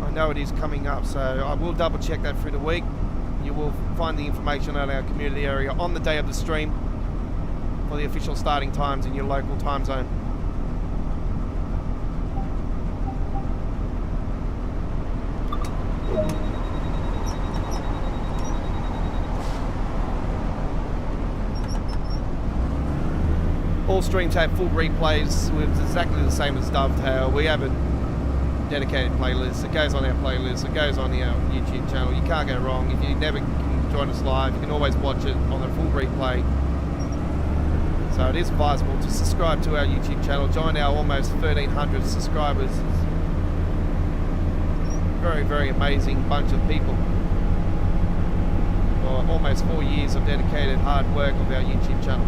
I know it is coming up, so I will double check that through the week. You will find the information on our community area on the day of the stream for the official starting times in your local time zone. All streams have full replays with exactly the same as Dovetail. We have a dedicated playlist. It goes on our playlist. It goes on our YouTube channel. You can't go wrong. If you never can join us live, you can always watch it on a full replay. So it is advisable to subscribe to our YouTube channel. Join our almost 1,300 subscribers. Very, very amazing bunch of people. For almost 4 years of dedicated hard work of our YouTube channel.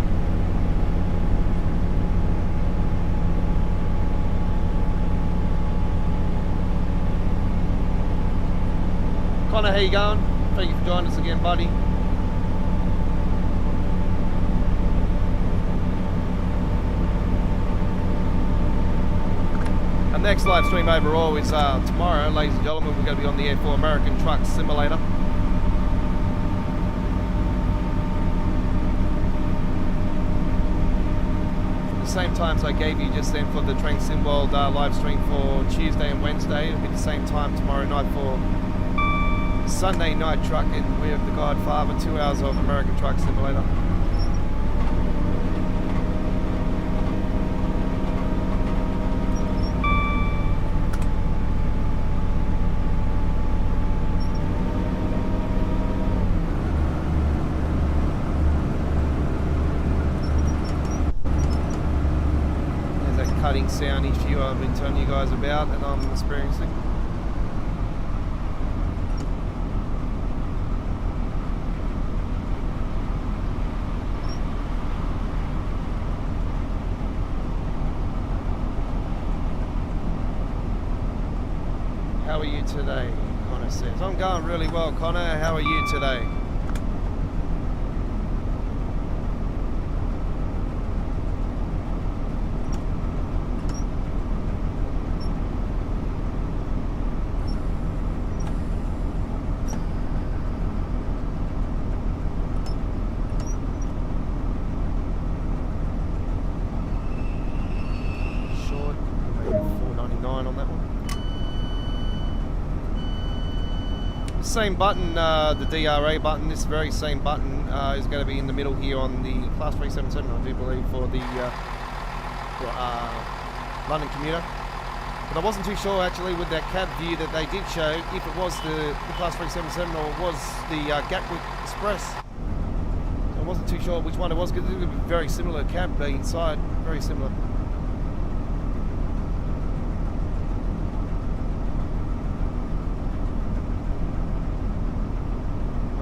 Connor, how you going? Thank you for joining us again, buddy. Our next live stream overall is tomorrow, ladies and gentlemen. We're going to be on the air for American Truck Simulator. The same times I gave you just then for the Train Sim World live stream for Tuesday and Wednesday. It'll be the same time tomorrow night for Sunday night trucking with the Godfather, 2 hours of American Truck Simulator. There's that cutting sound issue I've been telling you guys about and I'm experiencing. How are you today? Connor says. I'm going really well, Connor. How are you today? Short, maybe $4.99 on that one. Same button, the DRA button, this very same button is going to be in the middle here on the Class 377, I do believe, for the London commuter. But I wasn't too sure actually with that cab view that they did show if it was the Class 377 or it was the Gatwick Express. So I wasn't too sure which one it was because it would be very similar cab inside, very similar.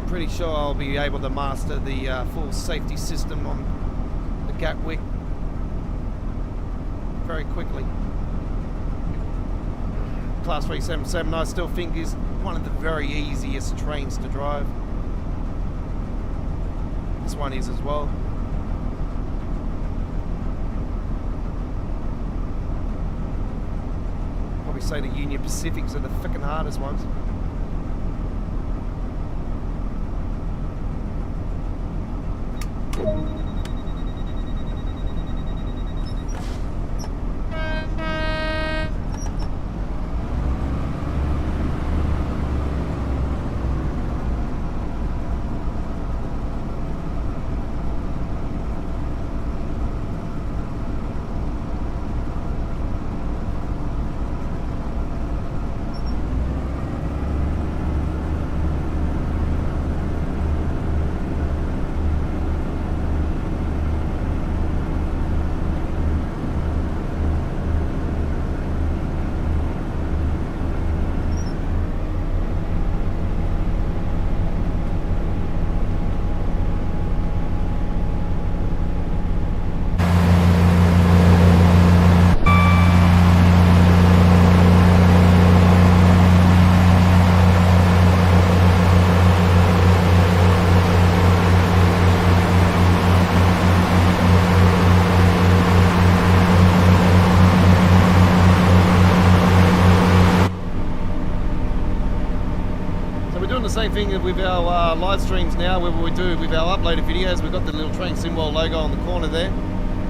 Pretty sure I'll be able to master the full safety system on the Gatwick very quickly. Class 377 I still think is one of the very easiest trains to drive. This one is as well. Probably say the Union Pacifics are the frickin' hardest ones. thing with our live streams now, where we do with our uploaded videos, we've got the little Train Simwell logo on the corner there.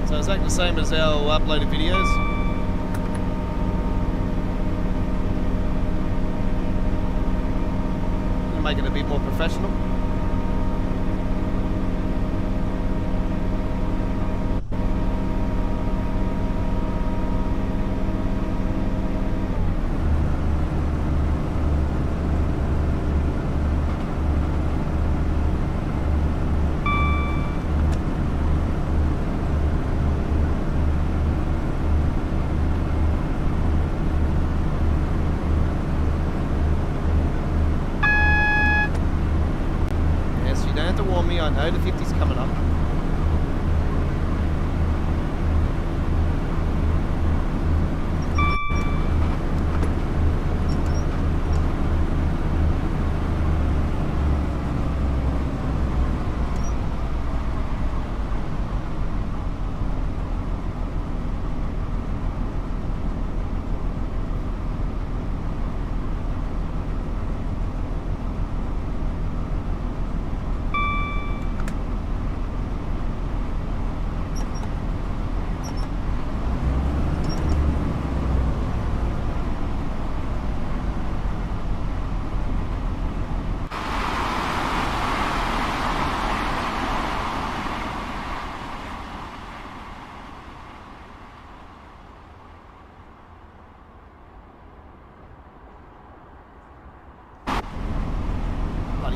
So it's exactly the same as our uploaded videos. Gonna make it a bit more professional. I know the 50's coming up.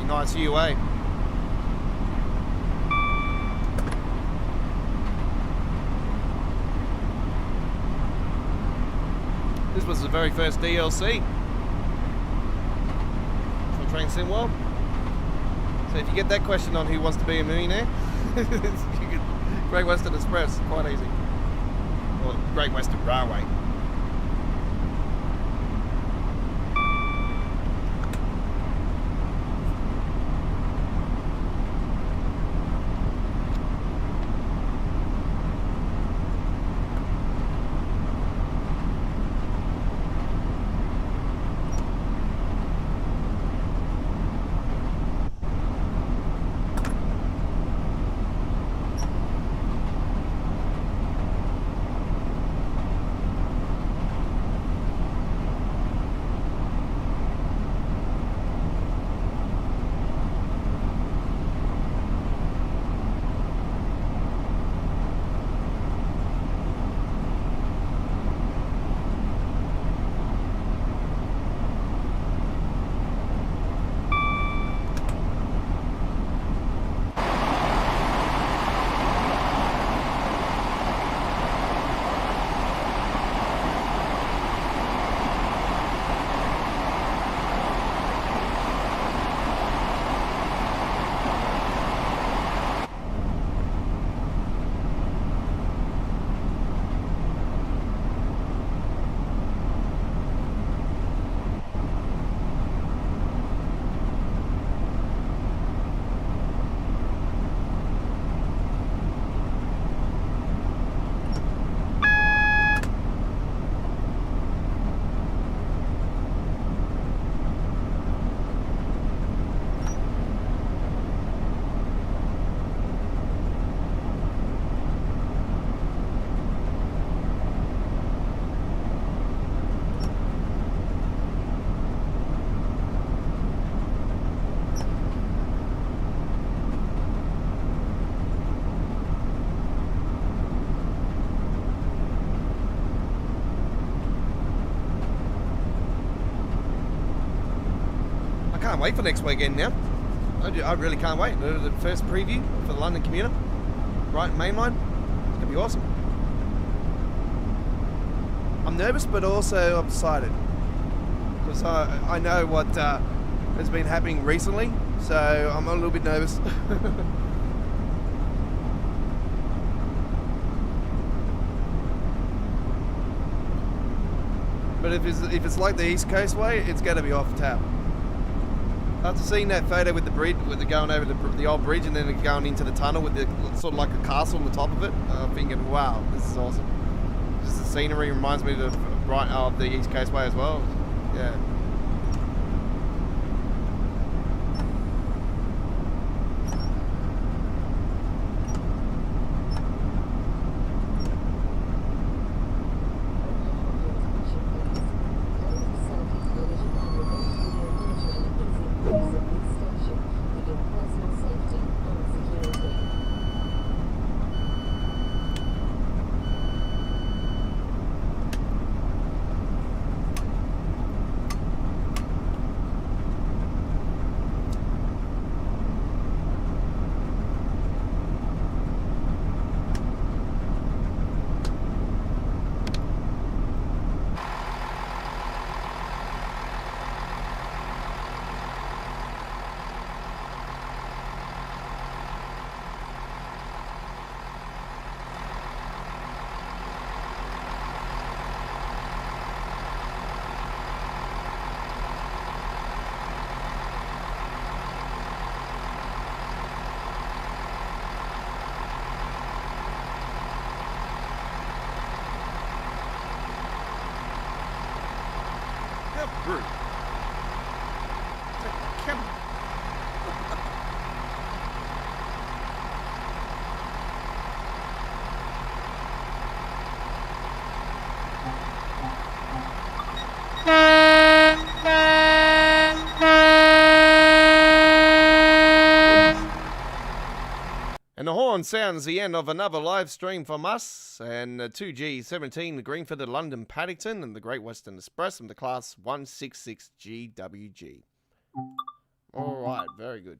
Nice UA. This was the very first DLC for Train Simwell. So if you get that question on who wants to be a millionaire, Great Western Express, quite easy. Or Great Western Railway. Can't wait for next weekend now. I really can't wait. The first preview for the London commuter, right, mainline. It's gonna be awesome. I'm nervous, but also I'm excited because I know what has been happening recently, so I'm a little bit nervous. But if it's like the East Coast way, it's gonna be off the tap. After seeing that photo with the bridge, with the going over the old bridge and then going into the tunnel with the sort of like a castle on the top of it, I'm thinking, wow, this is awesome. Just the scenery reminds me of the East Coast way as well. Yeah. crew. Come on. And the horn sounds the end of another live stream from us and 2G17, the Greenford, London, Paddington, and the Great Western Express from the class 166 GWG. All right, very good.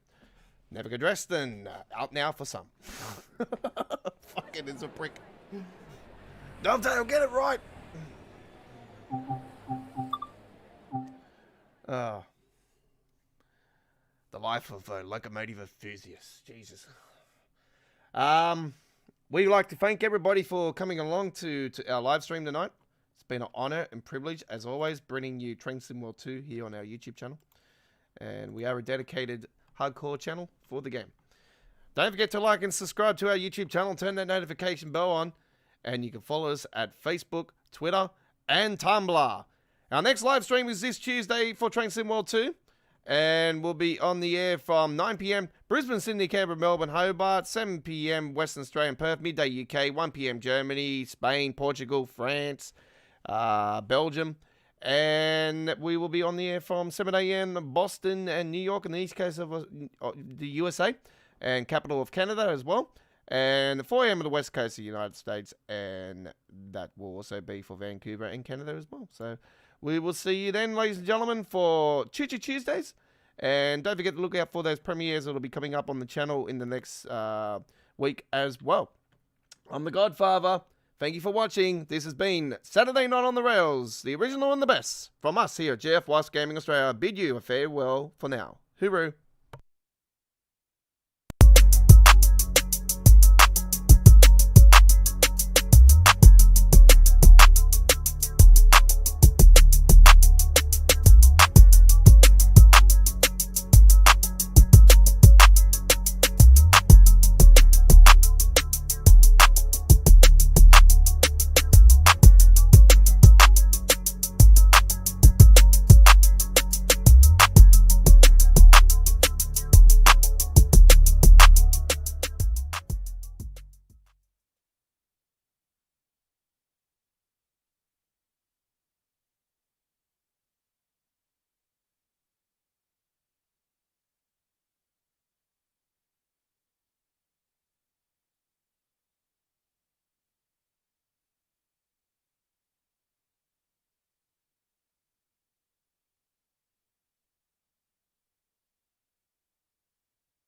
Never get dressed and out now for some. Fucking it's a prick. Dovetail, get it right. The life of a locomotive enthusiast. Jesus. We'd like to thank everybody for coming along to our live stream tonight. It's been an honor and privilege, as always, bringing you Train Sim World 2 here on our YouTube channel. And we are a dedicated hardcore channel for the game. Don't forget to like and subscribe to our YouTube channel. Turn that notification bell on. And you can follow us at Facebook, Twitter, and Tumblr. Our next live stream is this Tuesday for Train Sim World 2. And we'll be on the air from 9 p.m. Brisbane, Sydney, Canberra, Melbourne, Hobart, 7 p.m. Western Australia and Perth, midday UK, 1 p.m. Germany, Spain, Portugal, France, Belgium. And we will be on the air from 7 a.m. Boston and New York on the east coast of the USA and capital of Canada as well. And 4 a.m. on the west coast of the United States. And that will also be for Vancouver and Canada as well. So we will see you then, ladies and gentlemen, for Choo Choo Tuesdays. And don't forget to look out for those premieres that will be coming up on the channel in the next week as well. I'm the Godfather. Thank you for watching. This has been Saturday Night on the Rails, the original and the best, from us here at GFYSLIVE Gaming Australia. I bid you a farewell for now. Hooroo.